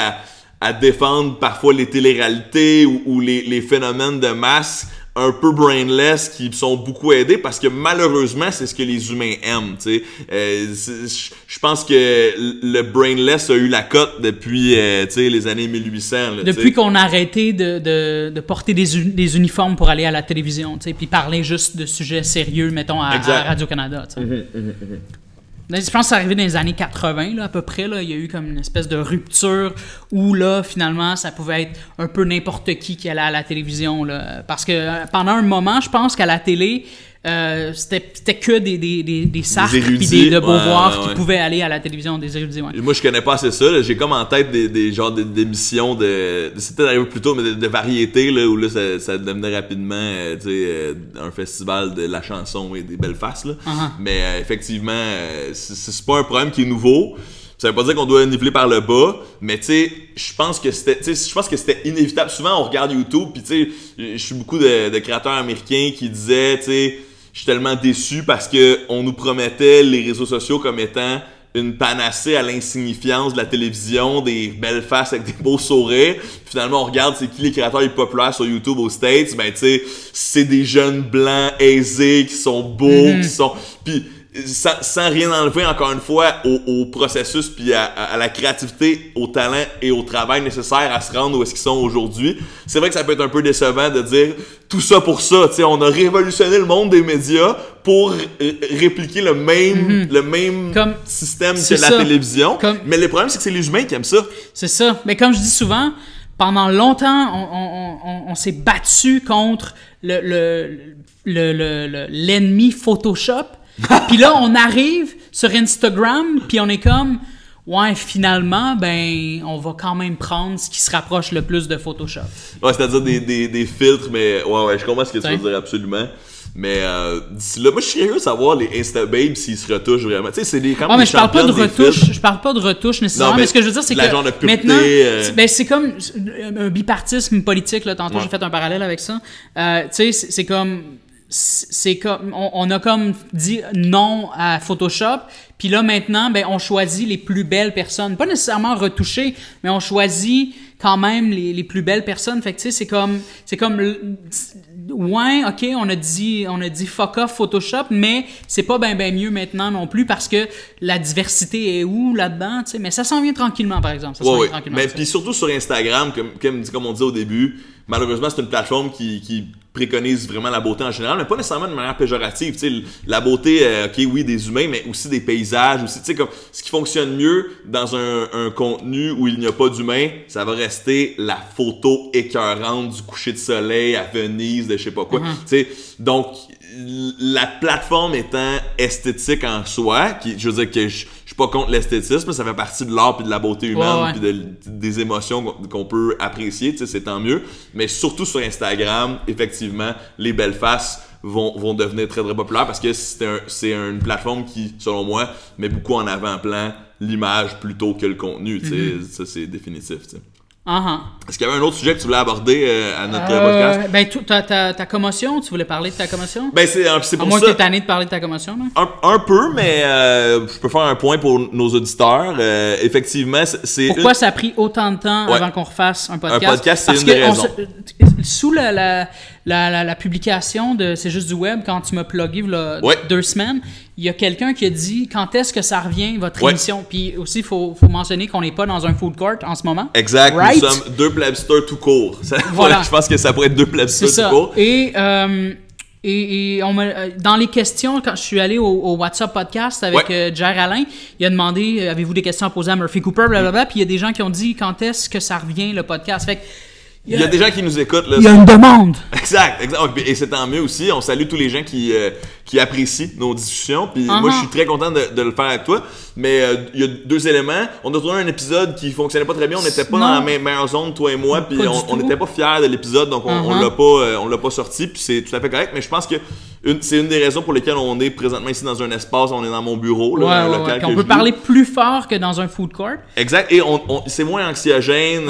à défendre parfois les téléréalités ou les phénomènes de masse un peu brainless qui sont beaucoup aidés parce que malheureusement, c'est ce que les humains aiment, tu sais. Je pense que le brainless a eu la cote depuis, tu sais, les années 1800. Là, depuis qu'on a arrêté de porter des uniformes pour aller à la télévision, tu sais, puis parler juste de sujets sérieux, mettons, à Radio-Canada, tu sais. Je pense que c'est arrivé dans les années 80, là, à peu près. Là, il y a eu comme une espèce de rupture où, là, finalement, ça pouvait être un peu n'importe qui allait à la télévision. Là, parce que pendant un moment, je pense qu'à la télé, c'était que des sartres et des Beauvoir qui pouvaient aller à la télévision, des érudits. Ouais. Moi, je connais pas assez ça. J'ai comme en tête des genres d'émissions c'était peut-être arrivé plus tôt, mais de variété, là, où là, ça devenait rapidement un festival de la chanson et des belles faces. Là. Mais effectivement, c'est pas un problème qui est nouveau. Ça veut pas dire qu'on doit niveler par le bas, mais tu sais, je pense que c'était inévitable. Souvent, on regarde YouTube, puis tu sais, je suis beaucoup de créateurs américains qui disaient, tu sais, je suis tellement déçu parce que on nous promettait les réseaux sociaux comme étant une panacée à l'insignifiance de la télévision, des belles faces avec des beaux sourires. Finalement, on regarde c'est qui les créateurs les plus populaires sur YouTube aux States, ben tu sais, c'est des jeunes blancs aisés qui sont beaux, qui sont puis sans rien enlever encore une fois au processus puis à la créativité, au talent et au travail nécessaire à se rendre où est-ce qu'ils sont aujourd'hui. C'est vrai que ça peut être un peu décevant de dire tout ça pour ça, tu sais, on a révolutionné le monde des médias pour répliquer le même système que la télévision. Mais le problème, c'est que c'est les humains qui aiment ça. C'est ça. Mais comme je dis souvent, pendant longtemps, on s'est battu contre l'ennemi Photoshop. Puis là, on arrive sur Instagram, puis on est comme, ouais, finalement, ben, on va quand même prendre ce qui se rapproche le plus de Photoshop. Ouais, c'est-à-dire des filtres, mais ouais, je comprends ce que tu veux dire absolument. Mais d'ici là, moi, je suis curieux de savoir les Insta-babes s'ils se retouchent vraiment. Tu sais, c'est quand même mais je parle pas de retouches. Je parle pas de retouches nécessairement, mais ce que je veux dire, c'est que maintenant, c'est comme un bipartisme politique, là. Tantôt, j'ai fait un parallèle avec ça. Tu sais, c'est comme on a comme dit non à Photoshop, puis là maintenant ben on choisit les plus belles personnes, pas nécessairement retouchées, mais on choisit quand même les plus belles personnes. Fait que tu sais c'est comme ouais, ok, on a dit fuck off Photoshop, mais c'est pas ben mieux maintenant non plus parce que la diversité est où là-dedans, tu sais. Mais ça s'en vient tranquillement, par exemple. Ça s'en vient tranquillement. Mais puis surtout sur Instagram, comme on disait au début, malheureusement, c'est une plateforme qui préconise vraiment la beauté en général, mais pas nécessairement de manière péjorative. Tu sais, la beauté, ok, oui, des humains, mais aussi des paysages, aussi. Tu sais, comme ce qui fonctionne mieux dans un contenu où il n'y a pas d'humains, ça va rester la photo écœurante du coucher de soleil à Venise, de je sais pas quoi. Tu sais, donc la plateforme étant esthétique en soi, je veux dire que je suis pas contre l'esthétisme, ça fait partie de l'art puis de la beauté humaine puis des émotions qu'on peut apprécier, tu sais, c'est tant mieux. Mais surtout sur Instagram, effectivement, les belles faces vont devenir très très populaires parce que c'est une plateforme qui, selon moi, met beaucoup en avant-plan l'image plutôt que le contenu, tu sais, ça c'est définitif, tu sais. Est-ce qu'il y avait un autre sujet que tu voulais aborder à notre podcast? Ben, ta commotion, tu voulais parler de ta commotion? Ben, c'est pour ça. À moins que tu es tanné de parler de ta commotion, là? Un peu, mais je peux faire un point pour nos auditeurs. Effectivement, c'est... Pourquoi ça a pris autant de temps avant qu'on refasse un podcast? Un podcast, c'est une des raisons. Sous la publication de C'est juste du web, quand tu m'as plugué là, 2 semaines, il y a quelqu'un qui a dit quand est-ce que ça revient, votre émission. Puis aussi, il faut mentionner qu'on n'est pas dans un food court en ce moment. Exact. Right? Nous sommes 2 plebsters tout court. Voilà. Je pense que ça pourrait être 2 plebsters tout court. Et dans les questions, quand je suis allé au WhatsApp podcast avec Jer Alain, il a demandé avez-vous des questions à poser à Murphy Cooper, blablabla. Puis il y a des gens qui ont dit quand est-ce que ça revient le podcast. Fait que, il y a des gens qui nous écoutent. Là, il y a une demande. Exact. Et c'est tant mieux aussi. On salue tous les gens qui apprécient nos discussions. Puis moi, je suis très content de le faire avec toi. Mais il y a 2 éléments. On a trouvé un épisode qui fonctionnait pas très bien. On n'était pas dans la meilleure zone, toi et moi. Puis on n'était pas fiers de l'épisode. Donc on l'a pas sorti. Puis c'est tout à fait correct. Mais je pense que c'est une des raisons pour lesquelles on est présentement ici dans un espace. On est dans mon bureau. Là, un local on peut parler plus fort que dans un food court. Exact. Et c'est moins anxiogène.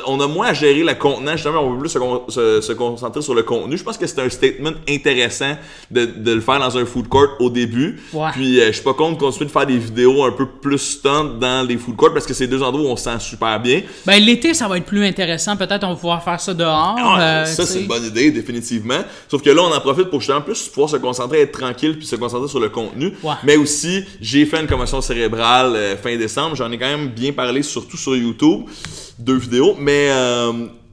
On a moins à gérer le contenant. Justement, on peut plus se concentrer sur le contenu. Je pense que c'est un statement intéressant de le faire dans un food court au début. Puis je suis pas contre continuer de faire des vidéos un peu plus stunt dans les food courts parce que c'est 2 endroits où on se sent super bien. Ben l'été, ça va être plus intéressant. Peut-être on va pouvoir faire ça dehors. Ça, c'est une bonne idée, définitivement. Sauf que là, on en profite pour justement plus pouvoir se concentrer, être tranquille puis se concentrer sur le contenu. Mais aussi, j'ai fait une commotion cérébrale fin décembre. J'en ai quand même bien parlé, surtout sur YouTube. 2 vidéos. Mais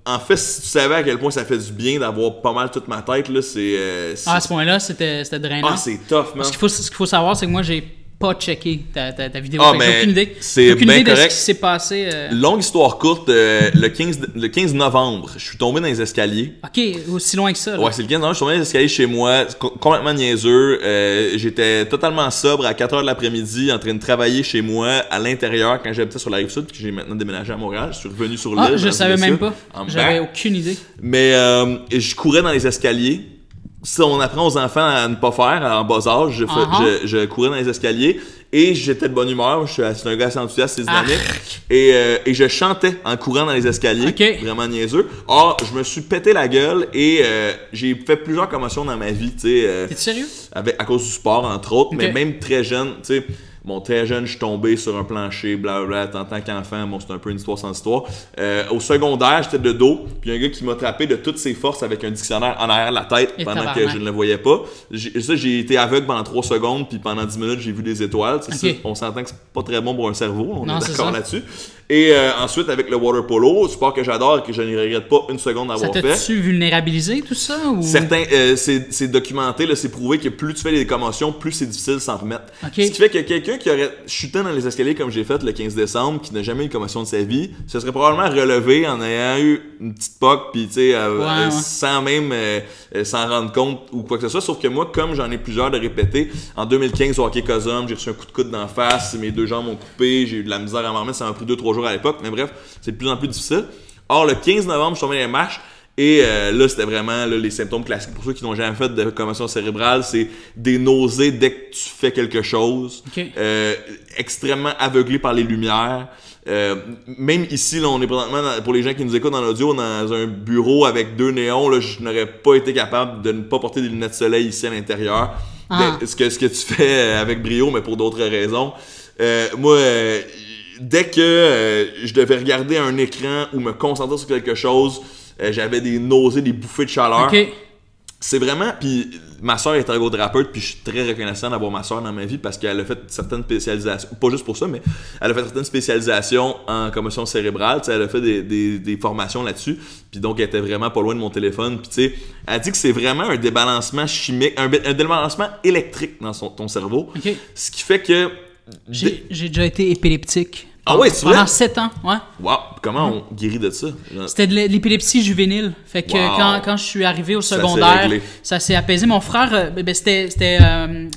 en fait, si tu savais à quel point ça fait du bien d'avoir pas mal toute ma tête, là, à ce point-là, c'était drainant. C'est tough, man. Ce qu'il faut savoir, c'est que moi, j'ai pas checké ta vidéo. J'ai aucune idée. C'est aucune idée correct. de ce qui s'est passé. Longue histoire courte, le 15 novembre, je suis tombé dans les escaliers. Ok, aussi loin que ça. Là. Ouais, c'est le 15 novembre, je suis tombé dans les escaliers chez moi, complètement niaiseux. J'étais totalement sobre à 4h de l'après-midi en train de travailler chez moi à l'intérieur quand j'habitais sur la Rive-Sud, puis que j'ai maintenant déménagé à Montréal. Je suis revenu sur l'île. Je savais même pas. J'avais aucune idée. Mais je courais dans les escaliers. Ça, on apprend aux enfants à ne pas faire en bas âge. Je courais dans les escaliers et j'étais de bonne humeur. Je suis un gars assez enthousiaste, c'est dynamique. Et je chantais en courant dans les escaliers. Vraiment niaiseux. Or, je me suis pété la gueule et j'ai fait plusieurs commotions dans ma vie. T'es sérieux? À cause du sport, entre autres. Mais même très jeune, tu sais. Bon, très jeune, je suis tombé sur un plancher, blablabla, en tant qu'enfant, bon, c'est un peu une histoire sans histoire. Au secondaire, j'étais de dos, puis il y a un gars qui m'a frappé de toutes ses forces avec un dictionnaire en arrière de la tête pendant que je ne le voyais pas. J'ai été aveugle pendant 3 secondes, puis pendant 10 minutes, j'ai vu des étoiles. Ça, on s'entend que c'est pas très bon pour un cerveau, on est d'accord là-dessus. Et ensuite, avec le water polo, sport que j'adore et que je ne regrette pas une seconde d'avoir fait. Ça t'a-tu vulnérabilisé, tout ça? Ou... Certains, c'est documenté, là, c'est prouvé que plus tu fais des commotions, plus c'est difficile de s'en remettre. Ce qui fait que quelqu'un qui aurait chuté dans les escaliers comme j'ai fait le 15 décembre, qui n'a jamais eu une commotion de sa vie, se serait probablement relevé en ayant eu une petite poque, puis tu sais, sans même s'en rendre compte ou quoi que ce soit. Sauf que moi, comme j'en ai plusieurs de répétés, en 2015 au hockey Cosum, j'ai reçu un coup de coude d'en face, mes 2 jambes ont coupé, j'ai eu de la misère à m'en remettre, ça m'a pris 2-3 jours à l'époque, mais bref, c'est de plus en plus difficile. Or, le 15 novembre, je suis tombé dans les marches. Et là, c'était vraiment les symptômes classiques. Pour ceux qui n'ont jamais fait de commotion cérébrale, c'est des nausées dès que tu fais quelque chose. Extrêmement aveuglé par les lumières. Même ici, là, on est présentement, pour les gens qui nous écoutent dans l'audio, dans un bureau avec 2 néons. Là, je n'aurais pas été capable de ne pas porter des lunettes de soleil ici à l'intérieur. Ce que tu fais avec brio, mais pour d'autres raisons. Moi... dès que je devais regarder un écran ou me concentrer sur quelque chose, j'avais des nausées, des bouffées de chaleur. c'est vraiment... Puis ma soeur est ergothérapeute, puis je suis très reconnaissant d'avoir ma soeur dans ma vie parce qu'elle a fait certaines spécialisations, pas juste pour ça, mais elle a fait certaines spécialisations en commotion cérébrale, elle a fait des formations là-dessus, puis donc elle était vraiment pas loin de mon téléphone, puis tu sais, elle dit que c'est vraiment un débalancement chimique, un débalancement électrique dans ton cerveau, ce qui fait que... J'ai déjà été épileptique. Ah ouais, c'est vrai? Pendant 7 ans, ouais. Wow! Comment on guérit de ça? C'était de l'épilepsie juvénile. Fait que quand je suis arrivé au secondaire, ça s'est apaisé. Mon frère, c'était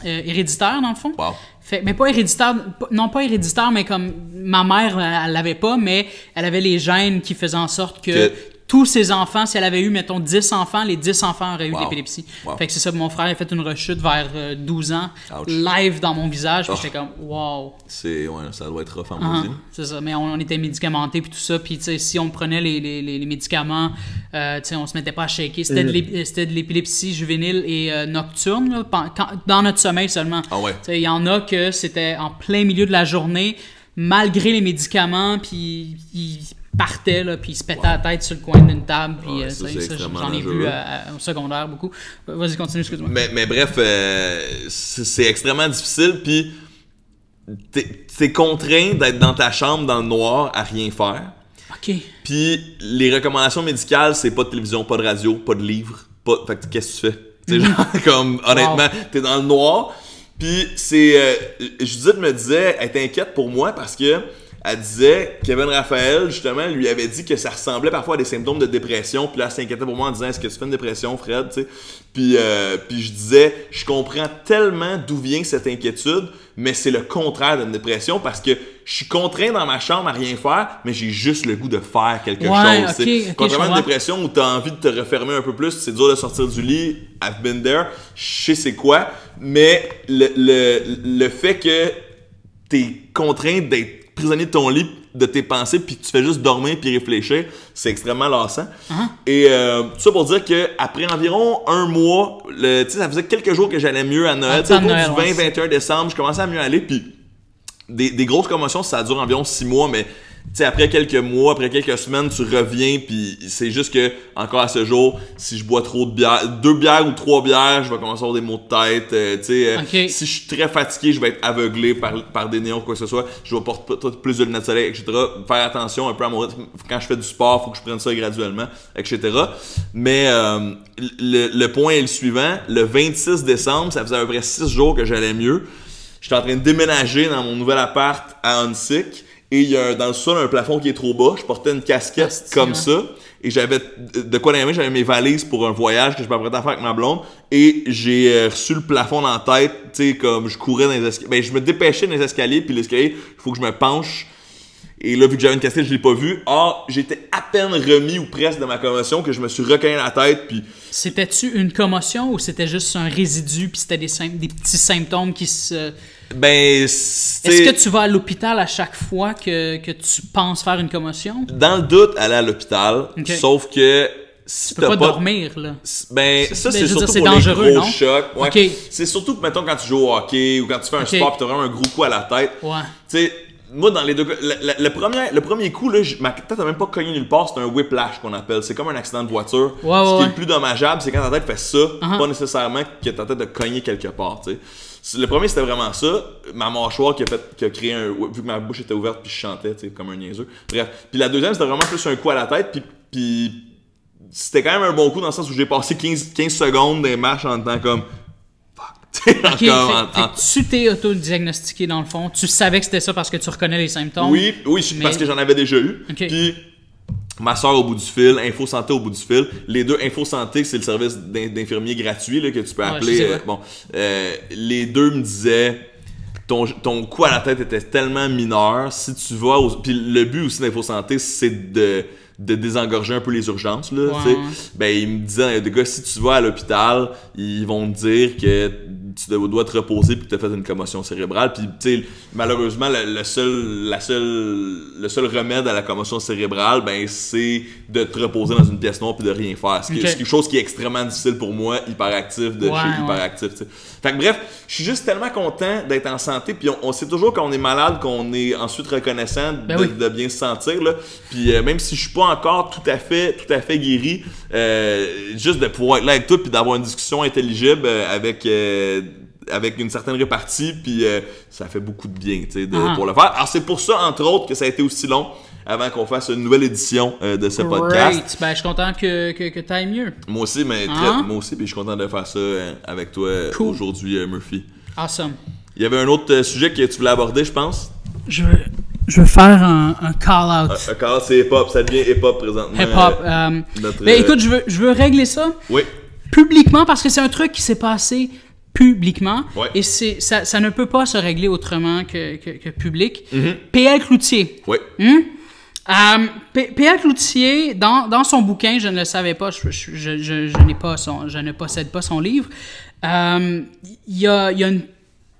héréditaire, dans le fond. Wow. Fait, mais pas héréditaire, non pas héréditaire, mais comme ma mère, elle l'avait pas, mais elle avait les gènes qui faisaient en sorte que tous ses enfants, si elle avait eu, mettons, 10 enfants, les 10 enfants auraient eu de l'épilepsie. Fait que c'est ça, mon frère a fait une rechute vers 12 ans, live dans mon visage, puis j'étais comme, wow. Ça doit être rough en maudit. C'est ça, mais on était médicamentés, puis tout ça, puis tu sais, si on prenait les médicaments, tu sais, on se mettait pas à shaker. C'était de l'épilepsie juvénile et nocturne, là, dans notre sommeil seulement. Ah ouais. Tu sais, il y en a que c'était en plein milieu de la journée, malgré les médicaments, puis ils partaient, là, puis ils se pétaient la tête sur le coin d'une table, puis j'en ai vu au secondaire beaucoup. Vas-y, continue, excuse-moi. Mais bref, c'est extrêmement difficile, puis t'es contraint d'être dans ta chambre dans le noir à rien faire. OK. Puis les recommandations médicales, c'est pas de télévision, pas de radio, pas de livre, fait que qu'est-ce que tu fais? Tu sais, genre, comme, honnêtement, t'es dans le noir, puis Judith me disait, elle était inquiète pour moi parce que elle disait, Kevin Raphaël, justement, lui avait dit que ça ressemblait parfois à des symptômes de dépression. Puis là, elle s'inquiétait pour moi en disant, est-ce que tu fais une dépression, Fred? T'sais? Puis je disais, je comprends tellement d'où vient cette inquiétude, mais c'est le contraire d'une dépression parce que je suis contraint dans ma chambre à rien faire, mais j'ai juste le goût de faire quelque chose. Contrairement à une dépression où tu as envie de te refermer un peu plus, c'est dur de sortir du lit, I've been there, je sais c'est quoi, mais le fait que tu es contraint d'être prisonnier de ton lit, de tes pensées, puis tu fais juste dormir puis réfléchir, c'est extrêmement lassant. Et tout ça pour dire qu'après environ un mois, ça faisait quelques jours que j'allais mieux à Noël. Autour du 20-21 décembre, je commençais à mieux aller, puis des grosses commotions, ça dure environ 6 mois, mais après quelques mois, après quelques semaines, tu reviens, puis c'est juste que, encore à ce jour, si je bois trop de bière, 2 bières ou 3 bières, je vais commencer à avoir des maux de tête. Si je suis très fatigué, je vais être aveuglé par des néons ou quoi que ce soit, je vais porter plus de lunettes de soleil, etc. Faire attention un peu à mon rythme. Quand je fais du sport, il faut que je prenne ça graduellement, etc. Mais le point est le suivant. Le 26 décembre, ça faisait à peu près 6 jours que j'allais mieux. J'étais en train de déménager dans mon nouvel appart à Huntsic. Et il y a dans le sol un plafond qui est trop bas. Je portais une casquette comme ça. Et j'avais de quoi dans les mains. J'avais mes valises pour un voyage que je m'apprêtais à faire avec ma blonde. Et j'ai reçu le plafond dans la tête. Tu sais, comme je courais dans les escaliers. Ben, je me dépêchais dans les escaliers. Puis l'escalier, il faut que je me penche. Et là, vu que j'avais une casquette, je l'ai pas vu. Or, j'étais à peine remis ou presque de ma commotion que je me suis recogné la tête. Puis c'était-tu une commotion ou c'était juste un résidu puis c'était des petits symptômes qui se... Ben, est-ce que tu vas à l'hôpital à chaque fois que tu penses faire une commotion? Dans le doute, aller à l'hôpital. Sauf que si tu peux pas dormir, là. Ben, ça, c'est surtout c'est pour dangereux, les gros non? chocs. Ouais. C'est surtout, mettons, quand tu joues au hockey ou quand tu fais un sport et tu as vraiment un gros coup à la tête. Tu sais, moi, dans les deux cas, le premier coup, là, ma tête n'a même pas cogné nulle part, c'est un whiplash qu'on appelle. C'est comme un accident de voiture. Ce qui est le plus dommageable, c'est quand ta tête fait ça, pas nécessairement que ta tête a cogné quelque part, tu sais. Le premier, c'était vraiment ça. Ma mâchoire qui a créé un... Vu que ma bouche était ouverte puis je chantais, tu sais, comme un niaiseux. Bref. Puis la deuxième, c'était vraiment plus un coup à la tête. Puis c'était quand même un bon coup dans le sens où j'ai passé 15 secondes des marches en temps comme... Fuck. Tu t'es auto-diagnostiqué dans le fond. Tu savais que c'était ça parce que tu reconnais les symptômes. Oui, parce que j'en avais déjà eu. Puis... Ma soeur au bout du fil, Info Santé au bout du fil. Les deux, Info Santé, c'est le service d'infirmier gratuit là, que tu peux appeler. Les deux me disaient ton coup à la tête était tellement mineur. Si tu vas puis le but aussi d'Info Santé, c'est de désengorger un peu les urgences. Là, ben, ils me disaient, les gars, si tu vas à l'hôpital, ils vont te dire que tu dois te reposer puis que tu as fait une commotion cérébrale. Puis, tu sais, malheureusement, le seul remède à la commotion cérébrale, ben, c'est de te reposer dans une pièce noire puis de rien faire. C'est quelque chose qui est extrêmement difficile pour moi, hyperactif de chez hyperactif, tu sais. Fait que bref, je suis juste tellement content d'être en santé. Puis on sait toujours quand on est malade qu'on est ensuite reconnaissant de bien se sentir, là. Puis même si je suis pas encore tout à fait guéri, juste de pouvoir être là avec toi puis d'avoir une discussion intelligible avec une certaine répartie, puis ça fait beaucoup de bien, tu sais, pour le faire. Alors c'est pour ça, entre autres, que ça a été aussi long avant qu'on fasse une nouvelle édition de ce podcast. Ben, je suis content que tu ailles mieux. Moi aussi, mais moi aussi, puis je suis content de faire ça avec toi aujourd'hui, Murphy. Awesome. Il y avait un autre sujet que tu voulais aborder, je pense. Je veux faire un call-out. Un call-out, c'est hip-hop. Ça devient hip-hop présentement. Hip-hop. Ben, écoute, je veux régler ça publiquement parce que c'est un truc qui s'est passé publiquement et ça ne peut pas se régler autrement que public. PL Cloutier. Oui. PL Cloutier, dans son bouquin, je ne le savais pas, je ne possède pas son livre. Il y a une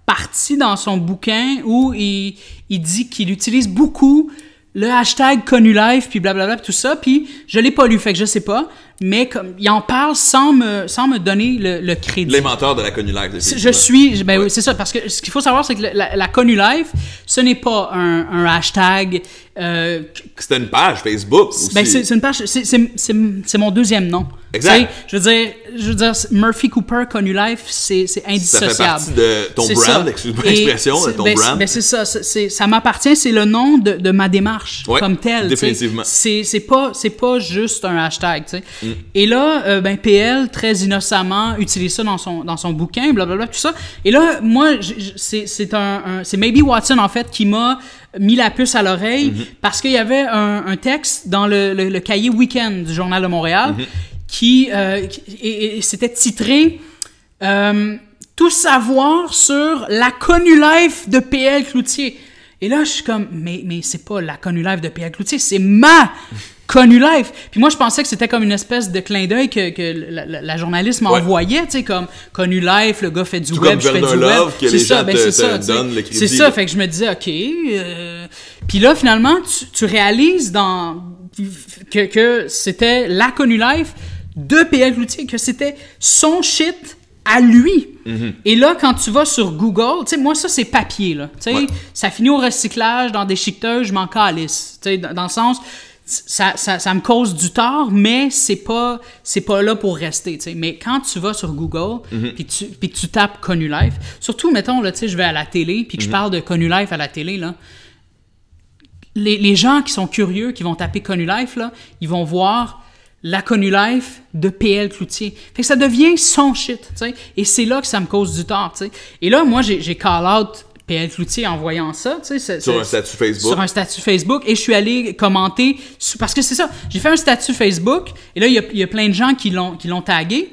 partie dans son bouquin où il dit qu'il utilise beaucoup le hashtag ConnuLife puis blablabla tout ça, puis je l'ai pas lu, fait que je sais pas, mais comme il en parle sans me donner le crédit. L'inventeur de la ConnuLife. Oui, c'est ça, parce que ce qu'il faut savoir, c'est que la ConnuLife, ce n'est pas un hashtag. C'était une page Facebook aussi. Ben c'est une page, c'est mon deuxième nom. Exact. Je veux dire, Murphy Cooper ConnuLife, c'est indissociable. Ça fait partie de ton brand, excuse-moi l'expression, de ton brand. Ben c'est ça, ça m'appartient, c'est le nom de ma démarche comme telle. Définitivement. C'est pas juste un hashtag, tu sais. Et là, PL, très innocemment, utilise ça dans son bouquin, blablabla, tout ça. Et là, moi, c'est Maybe Watson, en fait, qui m'a mis la puce à l'oreille parce qu'il y avait un texte dans le cahier Week-end du Journal de Montréal qui c'était titré Tout savoir sur la ConnuLife de PL Cloutier. Et là, je suis comme, mais c'est pas la ConnuLife de PL Cloutier, c'est ma ConnuLife. Puis moi, je pensais que c'était comme une espèce de clin d'œil que la journaliste m'envoyait, tu sais, comme ConnuLife, le gars fait du web, je fais du web. Que les gens te donnent le crédit. C'est ça, fait que je me disais, OK. Puis là, finalement, tu réalises que c'était la ConnuLife de PL Cloutier, que c'était son shit à lui. Et là, quand tu vas sur Google, tu sais, moi, ça, c'est papier, là. Tu sais, ça finit au recyclage, dans des chiqueteuses, je m'en calisse. Tu sais, dans le sens, ça me cause du tort, mais c'est pas là pour rester, tu sais. Mais quand tu vas sur Google, puis que tu tapes ConnuLife, surtout, mettons, là, tu sais, je vais à la télé, puis que je parle de ConnuLife à la télé, là, les gens qui sont curieux, qui vont taper ConnuLife, là, ils vont voir la ConnuLife de PL Cloutier. Fait que ça devient son shit, tu sais. Et c'est là que ça me cause du tort, tu sais. Et là, moi, j'ai call out PL Cloutier en voyant ça, tu sais. Sur un statut Facebook. Sur un statut Facebook. Et je suis allé commenter, parce que c'est ça. J'ai fait un statut Facebook, et là, il y a plein de gens qui l'ont tagué.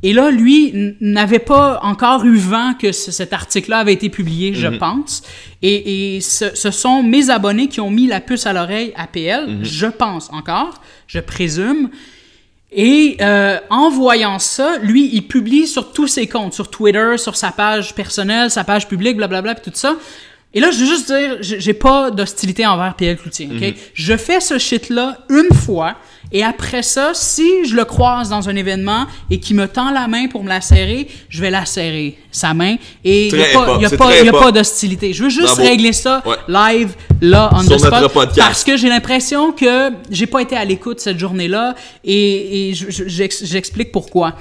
Et là, lui n'avait pas encore eu vent que cet article-là avait été publié, je pense. Et ce sont mes abonnés qui ont mis la puce à l'oreille à PL, je pense encore, je présume. Et en voyant ça, lui, il publie sur tous ses comptes, sur Twitter, sur sa page personnelle, sa page publique, blablabla, puis tout ça. Et là, je veux juste dire, j'ai pas d'hostilité envers PL Cloutier, OK? Je fais ce shit-là une fois, et après ça, si je le croise dans un événement et qu'il me tend la main pour me la serrer, je vais la serrer, sa main, et il n'y a pas d'hostilité. Je veux juste régler ça live, là, on the spot, parce que j'ai l'impression que j'ai pas été à l'écoute cette journée-là, et j'explique pourquoi.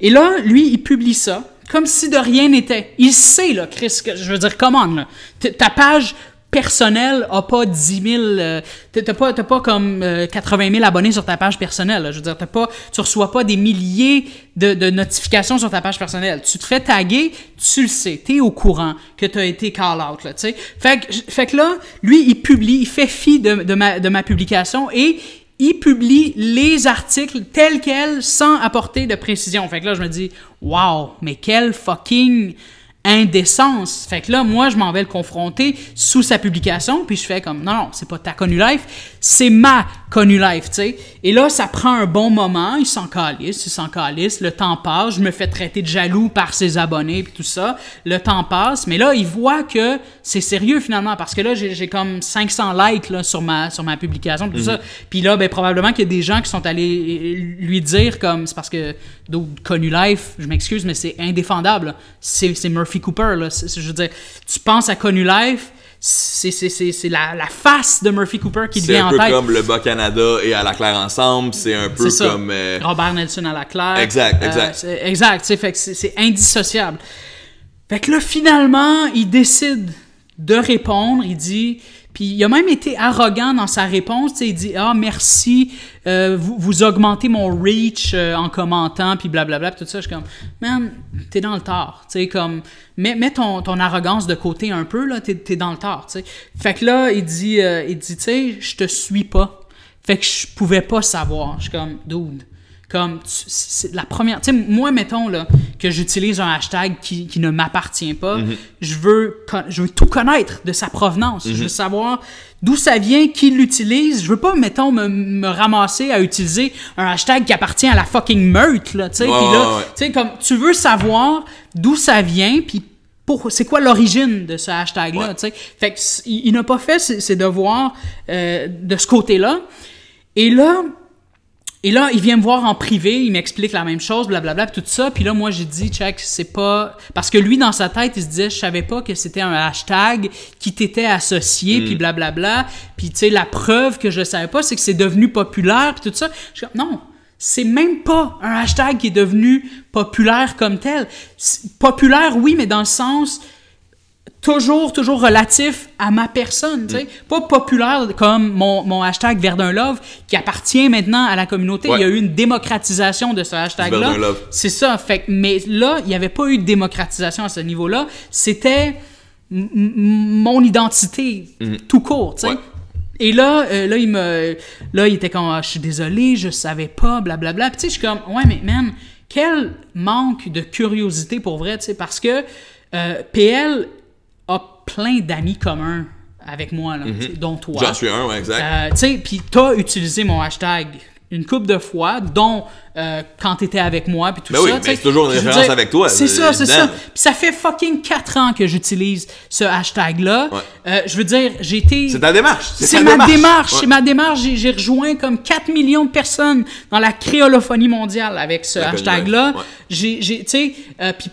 Et là, lui, il publie ça, comme si de rien n'était. Il sait, là, Chris, que, je veux dire, comment, là. Ta page personnelle a pas 10 000... t'as pas comme 80 000 abonnés sur ta page personnelle, là. Je veux dire, tu reçois pas des milliers de notifications sur ta page personnelle. Tu te fais taguer, tu le sais, t'es au courant que t'as été call-out, là, tu sais. Fait que là, lui, il publie, il fait fi de ma publication, et il publie les articles tels quels sans apporter de précision. Fait que là, je me dis, wow, mais quel fucking indécence. Fait que là, moi, je m'en vais le confronter sous sa publication, puis je fais comme, non, c'est pas ta Connu Life, c'est ma Connu Life, tu sais. Et là, ça prend un bon moment, il s'en calisse, le temps passe, je me fais traiter de jaloux par ses abonnés, puis tout ça, le temps passe, mais là, il voit que c'est sérieux, finalement, parce que là, j'ai comme 500 likes, là, sur ma publication, puis tout ça. Puis là, ben, probablement qu'il y a des gens qui sont allés lui dire, comme, c'est parce que, Connu Life, je m'excuse, mais c'est indéfendable, là. C'est Murphy Cooper, là. Je veux dire, tu penses à Connu Life, c'est la face de Murphy Cooper qui te vient en tête. C'est un peu comme le Bas-Canada et À la Claire ensemble, c'est un peu comme... Robert Nelson à la Claire. Exact. Exact, tu sais, fait que c'est indissociable. Fait que là, finalement, il décide de répondre, il dit... Puis il a même été arrogant dans sa réponse, tu sais, il dit « Ah, merci, vous augmentez mon reach en commentant, puis blablabla, puis tout ça. » Je suis comme « Man, t'es dans le tort. » Tu sais, comme, mets ton arrogance de côté un peu, là, t'es dans le tort, tu sais. Fait que là, il dit tu sais, je te suis pas. Fait que je pouvais pas savoir. Je suis comme « Dude. » Comme, c'est la première... Tu sais, moi, mettons, là, que j'utilise un hashtag qui ne m'appartient pas, je veux tout connaître de sa provenance. Je veux savoir d'où ça vient, qui l'utilise. Je veux pas, mettons, me ramasser à utiliser un hashtag qui appartient à la fucking meute, là, tu sais. Puis là, tu sais, comme, tu veux savoir d'où ça vient, puis c'est quoi l'origine de ce hashtag-là, tu sais. Fait que il n'a pas fait ses devoirs de ce côté-là. Et là, il vient me voir en privé, il m'explique la même chose, blablabla, tout ça. Puis là, moi, j'ai dit, check, c'est pas... Parce que lui, dans sa tête, il se disait, je savais pas que c'était un hashtag qui t'était associé, puis blablabla. Puis, tu sais, la preuve que je savais pas, c'est que c'est devenu populaire, puis tout ça. Je suis comme, non, c'est même pas un hashtag qui est devenu populaire comme tel. Populaire, oui, mais dans le sens... toujours relatif à ma personne, tu sais. Pas populaire comme mon hashtag Verdun Love qui appartient maintenant à la communauté. Il y a eu une démocratisation de ce hashtag-là. C'est ça. Fait que, mais là, il n'y avait pas eu de démocratisation à ce niveau-là. C'était mon identité tout court, tu sais. Et là, il était comme, je suis désolé, je savais pas, blablabla. Puis tu sais, je suis comme, ouais, mais man, quel manque de curiosité pour vrai, tu sais, parce que PL a plein d'amis communs avec moi, là, dont toi. J'en suis un, ouais, exact. Tu sais, puis t'as utilisé mon hashtag une couple de fois, dont quand t'étais avec moi, puis tout ça. Oui, mais c'est toujours une référence avec toi. C'est ça. Puis ça fait fucking 4 ans que j'utilise ce hashtag-là. Je veux dire, j'ai été... C'est ta démarche. C'est ma démarche. C'est ma démarche. J'ai rejoint comme 4 millions de personnes dans la créolophonie mondiale avec ce hashtag-là. Tu sais,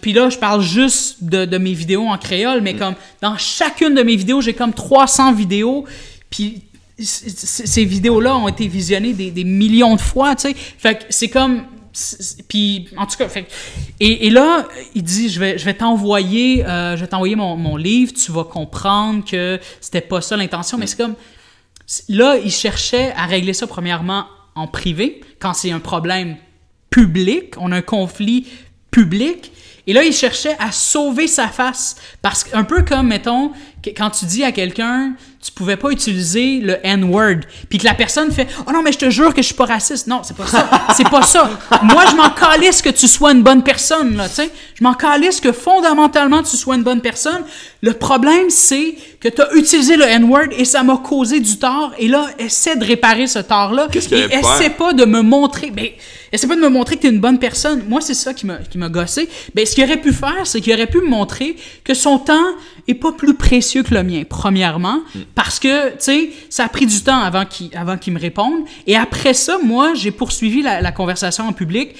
puis là, je parle juste de mes vidéos en créole, mais comme dans chacune de mes vidéos, j'ai comme 300 vidéos, puis... Ces vidéos-là ont été visionnées des millions de fois, tu sais. Fait que c'est comme... Puis, en tout cas, et là, il dit, je vais t'envoyer mon livre, tu vas comprendre que c'était pas ça l'intention, mais c'est comme... Là, il cherchait à régler ça premièrement en privé, quand c'est un problème public, on a un conflit public, et là, il cherchait à sauver sa face. Parce qu'un peu comme, mettons, quand tu dis à quelqu'un, tu pouvais pas utiliser le N-word, puis que la personne fait « Oh non, mais je te jure que je suis pas raciste. » Non, c'est pas ça. C'est pas ça. Moi, je m'en calisse que tu sois une bonne personne, là, tu sais. Je m'en calisse que fondamentalement, tu sois une bonne personne. Le problème, c'est que tu as utilisé le N-word et ça m'a causé du tort. Et là, essaie de réparer ce tort-là. Et essaie pas de me montrer... Essaie pas de me montrer que tu es une bonne personne. Moi, c'est ça qui m'a gossé. Ce qu'il aurait pu faire, c'est qu'il aurait pu me montrer que son temps est pas plus précieux que le mien, premièrement, parce que, tu sais, ça a pris du temps avant qu'il me réponde. Et après ça, moi, j'ai poursuivi la conversation en public.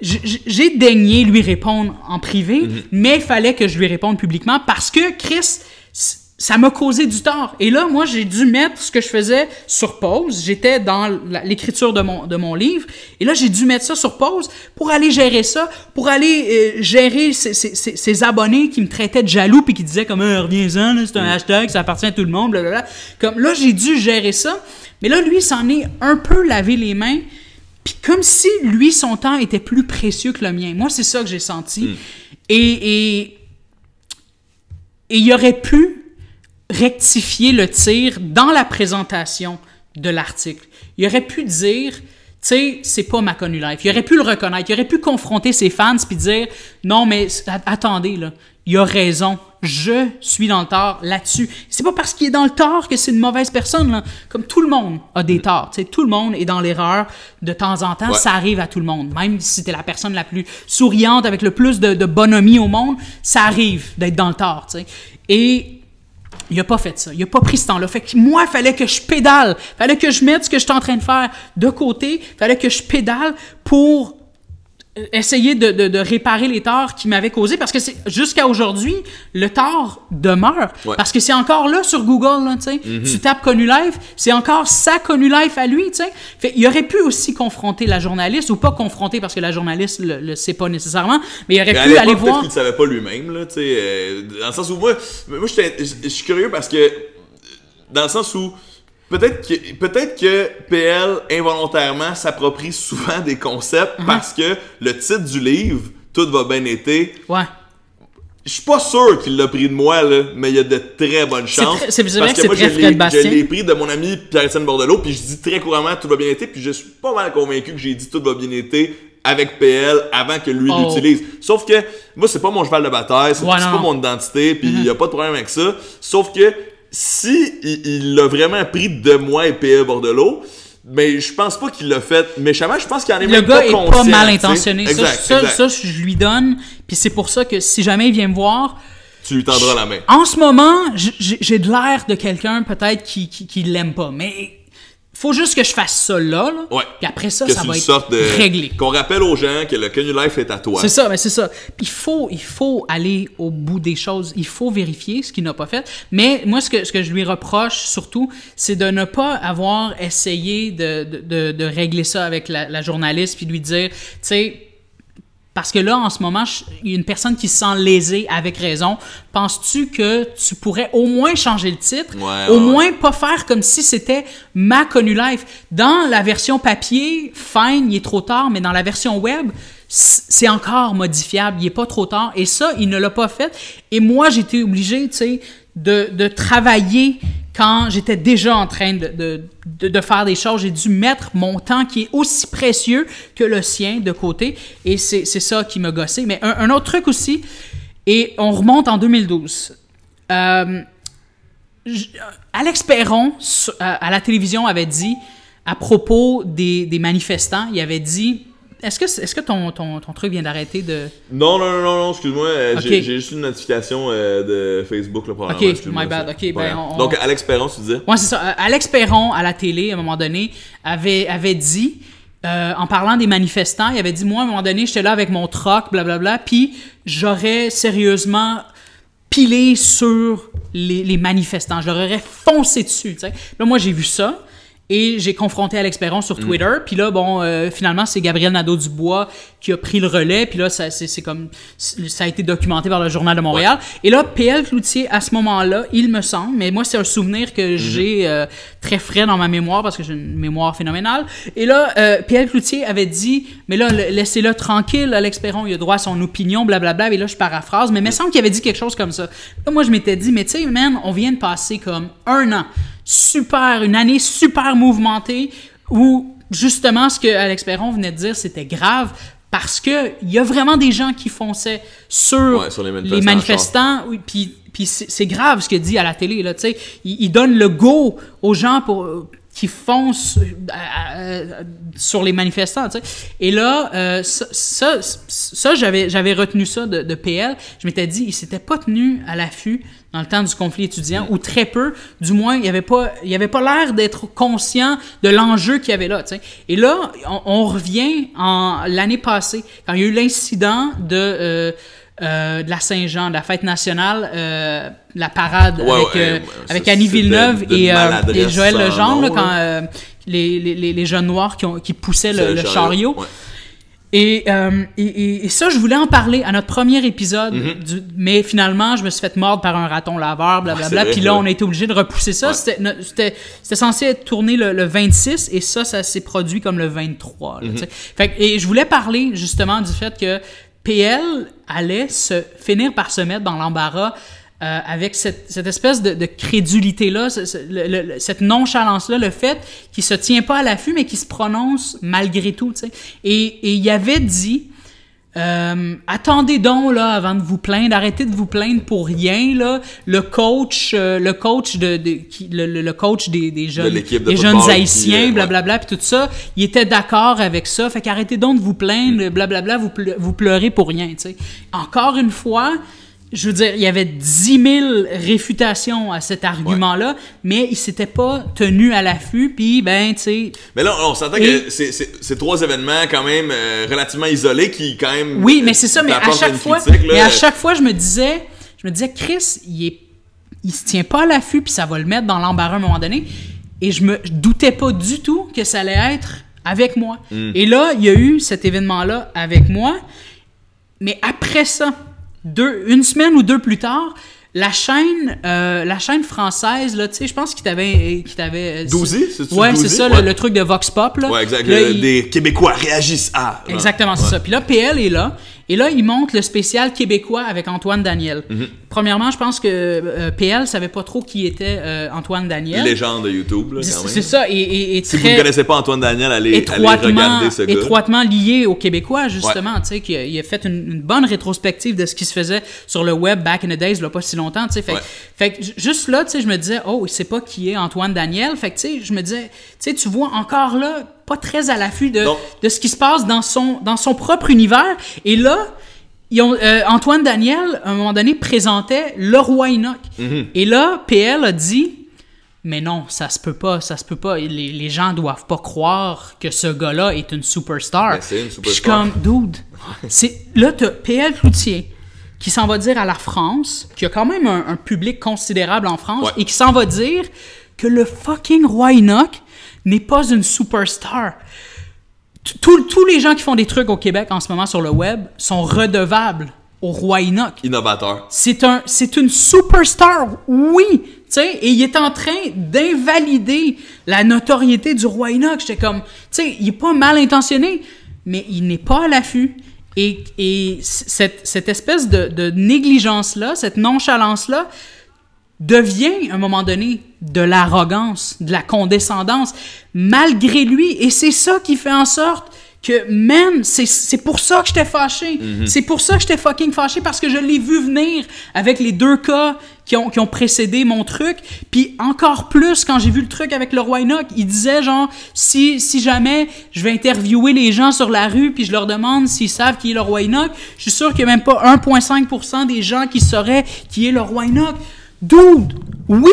J'ai daigné lui répondre en privé, mais il fallait que je lui réponde publiquement parce que, Chris... ça m'a causé du tort. Et là, moi, j'ai dû mettre ce que je faisais sur pause. J'étais dans l'écriture de mon livre. Et là, j'ai dû mettre ça sur pause pour aller gérer ça, pour aller gérer ces abonnés qui me traitaient de jaloux puis qui disaient comme reviens-en, là, c'est un hashtag, ça appartient à tout le monde, blablabla. Comme là, j'ai dû gérer ça. Mais là, lui, il s'en est un peu lavé les mains. Puis comme si, lui, son temps était plus précieux que le mien. Moi, c'est ça que j'ai senti. Et il aurait pu rectifier le tir dans la présentation de l'article. Il aurait pu dire, tu sais, c'est pas ma Connu Life. Il aurait pu le reconnaître, il aurait pu confronter ses fans puis dire non, mais attendez, là, il a raison. Je suis dans le tort là-dessus. C'est pas parce qu'il est dans le tort que c'est une mauvaise personne, là. Comme tout le monde a des torts. Tu sais, tout le monde est dans l'erreur de temps en temps. Ça arrive à tout le monde. Même si t'es la personne la plus souriante avec le plus de bonhomie au monde, ça arrive d'être dans le tort. Tu sais. Et il a pas fait ça. Il a pas pris ce temps-là. Fait que moi, il fallait que je pédale. Il fallait que je mette ce que j'étais en train de faire de côté. Il fallait que je pédale pour essayer de réparer les torts qu'il m'avait causés, parce que jusqu'à aujourd'hui, le tort demeure. Parce que c'est encore là sur Google, là, tu sais. Tu tapes Connu Life, c'est encore sa Connu Life à lui, tu sais. Fait, il aurait pu aussi confronter la journaliste, ou pas confronter parce que la journaliste le sait pas nécessairement, mais il aurait pu aller voir. Peut-être qu'il ne savait pas lui-même, là, tu sais. Dans le sens où moi je suis curieux parce que, dans le sens où peut-être que PL involontairement s'approprie souvent des concepts parce que le titre du livre, Tout va bien été. Ouais. Je suis pas sûr qu'il l'a pris de moi, là, mais il y a de très bonnes chances. C'est vrai que c'est moi, très Fred Bastien. Je l'ai pris de mon ami Pierre-Étienne Bordelot, puis je dis très couramment Tout va bien été, puis je suis pas mal convaincu que j'ai dit Tout va bien été avec PL avant que lui l'utilise. Sauf que moi, c'est pas mon cheval de bataille, c'est pas mon identité, puis il y a pas de problème avec ça. Sauf que si il l'a vraiment pris de moi et PL Bordelot, mais je pense pas qu'il l'a fait méchamment, je pense qu'il en est même pas conscient. Le gars est pas mal intentionné. Exact. Ça, je lui donne, puis c'est pour ça que si jamais il vient me voir, tu lui tendras la main. En ce moment, j'ai de l'air de quelqu'un peut-être qui l'aime pas, mais faut juste que je fasse ça là. Ouais. Puis après ça, ça va être réglé. Qu'on rappelle aux gens que le Connu Life est à toi. C'est ça, mais c'est ça. Puis il faut aller au bout des choses. Il faut vérifier ce qu'il n'a pas fait. Mais moi, ce que je lui reproche surtout, c'est de ne pas avoir essayé de régler ça avec la journaliste puis de lui dire, tu sais, parce que là, en ce moment, il y a une personne qui se sent lésée avec raison. Penses-tu que tu pourrais au moins changer le titre? Au moins pas faire comme si c'était ma Connu Life. Dans la version papier, fine, il est trop tard, mais dans la version web, c'est encore modifiable. Il est pas trop tard. Et ça, il ne l'a pas fait. Et moi, j'étais obligé, tu sais, de travailler quand j'étais déjà en train de faire des choses. J'ai dû mettre mon temps qui est aussi précieux que le sien de côté. Et c'est ça qui m'a gossé. Mais un autre truc aussi, et on remonte en 2012. Alex Perron, à la télévision, avait dit, à propos des manifestants, il avait dit... Est-ce que ton truc vient d'arrêter de... Non, excuse-moi. Okay. J'ai juste une notification de Facebook, là, probablement. OK, my bad. OK, Donc, Alex Perron, tu disais? Ouais, c'est ça. Alex Perron, à la télé, à un moment donné, avait dit, en parlant des manifestants, il avait dit, moi, à un moment donné, j'étais là avec mon truck, blablabla, puis j'aurais sérieusement pilé sur les manifestants. Je leur aurais foncé dessus, tu sais. Là, moi, j'ai vu ça. Et j'ai confronté Alex Perron sur Twitter. Puis là, bon, finalement, c'est Gabriel Nadeau-Dubois qui a pris le relais. Puis là, ça a été documenté par le Journal de Montréal. Ouais. Et là, PL Cloutier, à ce moment-là, il me semble, mais moi, c'est un souvenir que j'ai très frais dans ma mémoire parce que j'ai une mémoire phénoménale. Et là, PL Cloutier avait dit, mais là, laissez-le tranquille, Alex Perron, il a droit à son opinion, blablabla. Et là, je paraphrase, mais il me semble qu'il avait dit quelque chose comme ça. Là, moi, je m'étais dit, mais tu sais, man, on vient de passer comme 1 an. Une année super mouvementée où, justement, ce que Alex Perron venait de dire, c'était grave parce que il y a vraiment des gens qui fonçaient sur les manifestants. Oui, puis c'est grave ce qu'il dit à la télé, là, tu sais. Il donne le go aux gens qui foncent sur les manifestants, tu sais. Et là, ça j'avais retenu ça de PL. Je m'étais dit, il s'était pas tenu à l'affût dans le temps du conflit étudiant, ou très peu, du moins, il avait pas l'air d'être conscient de l'enjeu qu'il y avait là, tu sais. Et là, on revient l'année passée, quand il y a eu l'incident de la Saint-Jean, de la fête nationale, la parade avec Annie Villeneuve et Joël Legendre, là, quand les jeunes noirs qui poussaient le chariot. Ouais. Et ça, je voulais en parler à notre premier épisode, mais finalement, je me suis fait mordre par un raton laveur, blablabla. Puis là, on a été obligé de repousser ça. Ouais. C'était censé être tourné le 26, et ça s'est produit comme le 23. Là, et je voulais parler justement du fait que PL allait finir par se mettre dans l'embarras avec cette espèce de crédulité-là, cette nonchalance-là, le fait qu'il se tient pas à l'affût, mais qu'il se prononce malgré tout, tu sais. Et il avait dit... attendez donc là avant de vous plaindre, arrêtez de vous plaindre pour rien là. Le coach des jeunes haïtiens, blablabla, puis tout ça, il était d'accord avec ça. Fait qu'arrêtez donc de vous plaindre, blablabla, vous pleurez pour rien, tu sais. Encore une fois, je veux dire, il y avait 10 000 réfutations à cet argument-là, mais il s'était pas tenu à l'affût, puis ben, tu sais... Mais là, on s'entend que c'est 3 événements quand même relativement isolés qui, quand même... Oui, mais c'est ça, mais à chaque fois, je me disais, Chris, il se tient pas à l'affût, puis ça va le mettre dans l'embarras à un moment donné, et je doutais pas du tout que ça allait être avec moi. Et là, il y a eu cet événement-là avec moi, mais après ça... une semaine ou 2 plus tard, la chaîne française, là, tu sais, je pense qu'il t'avait Douzy? C'est-tu ouais, Douzy? C'est ça, ouais. le truc de Vox Pop, là. Ouais, exact. Là, des Québécois réagissent à... Exactement, c'est ça. Puis là, PL est là. Et là, il montre le spécial québécois avec Antoine Daniel. Premièrement, je pense que PL savait pas trop qui était Antoine Daniel. Légende de YouTube, là, quand même. C'est ça. Et si vous ne connaissez pas Antoine Daniel, allez regarder ce gars. Étroitement lié aux Québécois, justement. Tu sais, qu'il a fait une bonne rétrospective de ce qui se faisait sur le web back in the days, là, pas si longtemps. Tu sais, fait que juste là, tu sais, je me disais, oh, il sait pas qui est Antoine Daniel. Fait que, tu sais, je me disais, tu sais, tu vois encore là, pas très à l'affût de ce qui se passe dans son propre univers. Et là, Antoine Daniel, à un moment donné, présentait le roi Enoch. Et là, PL a dit, mais non, ça se peut pas. Les gens doivent pas croire que ce gars-là est une superstar. Ben, c'est une superstar. Puis je suis comme, dude, là, t'as PL Cloutier qui s'en va dire à la France, qui a quand même un public considérable en France, et qui s'en va dire que le fucking roi Enoch n'est pas une superstar. Tous les gens qui font des trucs au Québec en ce moment sur le web sont redevables au roi Enoch. Innovateur. C'est une superstar, oui. T'sais, et il est en train d'invalider la notoriété du roi Enoch. J'étais comme, tu sais, il est pas mal intentionné, mais il n'est pas à l'affût. Et cette espèce de négligence-là, cette nonchalance-là, devient, à un moment donné, de l'arrogance, de la condescendance, malgré lui. Et c'est ça qui fait en sorte que, man, c'est pour ça que j'étais fâché. C'est pour ça que j'étais fucking fâché, parce que je l'ai vu venir avec les 2 cas qui ont précédé mon truc. Puis encore plus, quand j'ai vu le truc avec le roi Enoch, il disait genre, si jamais je vais interviewer les gens sur la rue puis je leur demande s'ils savent qui est le roi Enoch, je suis sûr qu'il n'y a même pas 1,5% des gens qui sauraient qui est le roi Enoch. Dude, oui,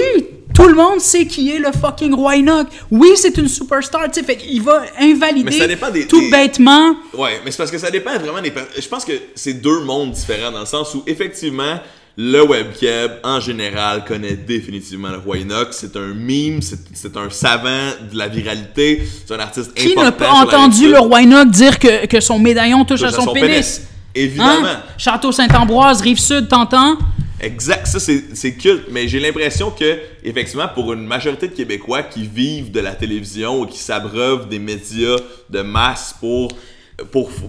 tout le monde sait qui est le fucking roi Enoch. Oui, c'est une superstar, tu sais, fait qu'il va invalider bêtement. Ouais, mais c'est parce que ça dépend vraiment des... Je pense que c'est 2 mondes différents, dans le sens où, effectivement, le webkeb, en général, connaît définitivement le roi Enoch. C'est un meme, c'est un savant de la viralité, c'est un artiste important. Qui n'a pas entendu le roi Enoch dire que son médaillon touche à son pénis? Évidemment. Hein? Château Saint-Ambroise, Rive-Sud, t'entends? Exact, ça c'est culte, mais j'ai l'impression que, effectivement, pour une majorité de Québécois qui vivent de la télévision ou qui s'abreuvent des médias de masse pour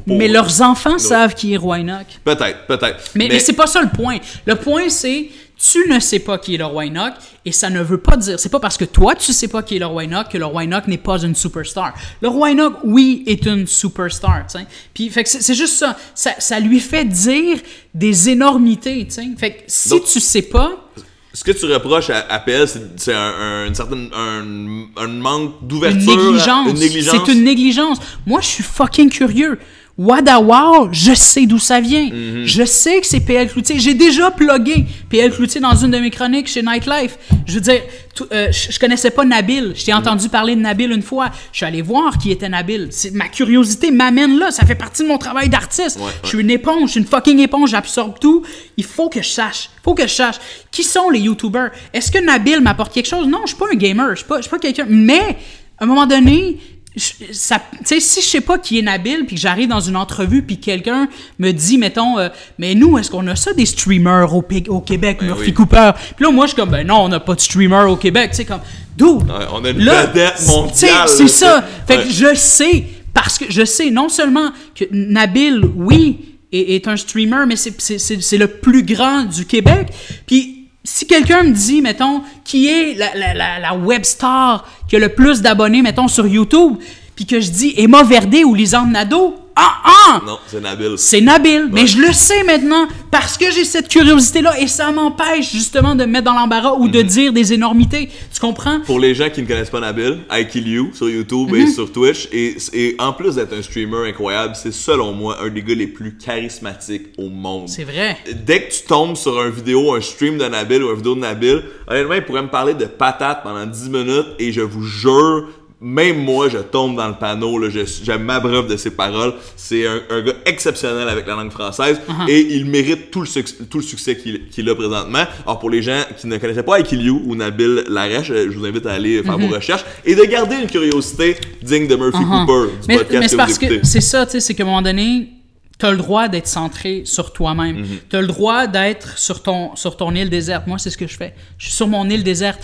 mais leurs enfants savent qui est roi Enoch. Peut-être. Mais c'est pas ça le point. Le point, c'est, tu ne sais pas qui est le roi Enoch, et ça ne veut pas dire, c'est pas parce que toi tu sais pas qui est le roi Enoch que le roi Enoch n'est pas une superstar. Le roi Enoch, oui, est une superstar, tu sais. Puis fait que c'est juste ça. Ça lui fait dire des énormités, tu sais. Fait que si donc, tu sais pas... Ce que tu reproches à PL, c'est un manque d'ouverture. Une négligence. C'est une négligence. Moi, je suis fucking curieux. Wadawaw, je sais d'où ça vient. Je sais que c'est PL Cloutier. J'ai déjà plugué PL Cloutier dans une de mes chroniques chez Nightlife. Je veux dire, je connaissais pas Nabil. Je t'ai entendu parler de Nabil une fois. Je suis allé voir qui était Nabil. Ma curiosité m'amène là. Ça fait partie de mon travail d'artiste. Je suis une éponge, je suis une fucking éponge. J'absorbe tout. Il faut que je sache. Qui sont les YouTubers? Est-ce que Nabil m'apporte quelque chose? Non, je suis pas un gamer. Je suis pas quelqu'un. Mais, à un moment donné... tu sais, si je sais pas qui est Nabil, puis que j'arrive dans une entrevue, puis quelqu'un me dit, mettons, mais nous, est-ce qu'on a ça des streamers au Québec, Murphy Cooper? Puis là, moi, je suis comme, ben non, on n'a pas de streamers au Québec, tu sais, comme, d'où? On a une vedette mondiale. C'est ça. Fait que je sais, parce que je sais non seulement que Nabil, oui, est un streamer, mais c'est le plus grand du Québec, puis si quelqu'un me dit, mettons, qui est la web star qui a le plus d'abonnés, mettons, sur YouTube, puis que je dis Emma Verdé ou Lisande Nadeau, Non, c'est Nabil. C'est Nabil. Ouais. Mais je le sais maintenant parce que j'ai cette curiosité-là et ça m'empêche justement de me mettre dans l'embarras ou de dire des énormités. Tu comprends? Pour les gens qui ne connaissent pas Nabil, I Kill You sur YouTube et sur Twitch, et en plus d'être un streamer incroyable, c'est selon moi un des gars les plus charismatiques au monde. C'est vrai. Dès que tu tombes sur un stream de Nabil ou une vidéo de Nabil, honnêtement, il pourrait me parler de patates pendant 10 minutes et je vous jure, même moi, je tombe dans le panneau, là, je m'abreuve de ses paroles. C'est un gars exceptionnel avec la langue française et il mérite tout le succès qu'il a présentement. Alors, pour les gens qui ne connaissaient pas I Kill You ou Nabil Larèche, je vous invite à aller faire vos recherches et de garder une curiosité digne de Murphy Cooper du podcast mais c'est que parce vous écoutez. que c'est ça, tu sais, c'est qu'à un moment donné, t'as le droit d'être centré sur toi-même. T'as le droit d'être sur ton île déserte. Moi, c'est ce que je fais. Je suis sur mon île déserte.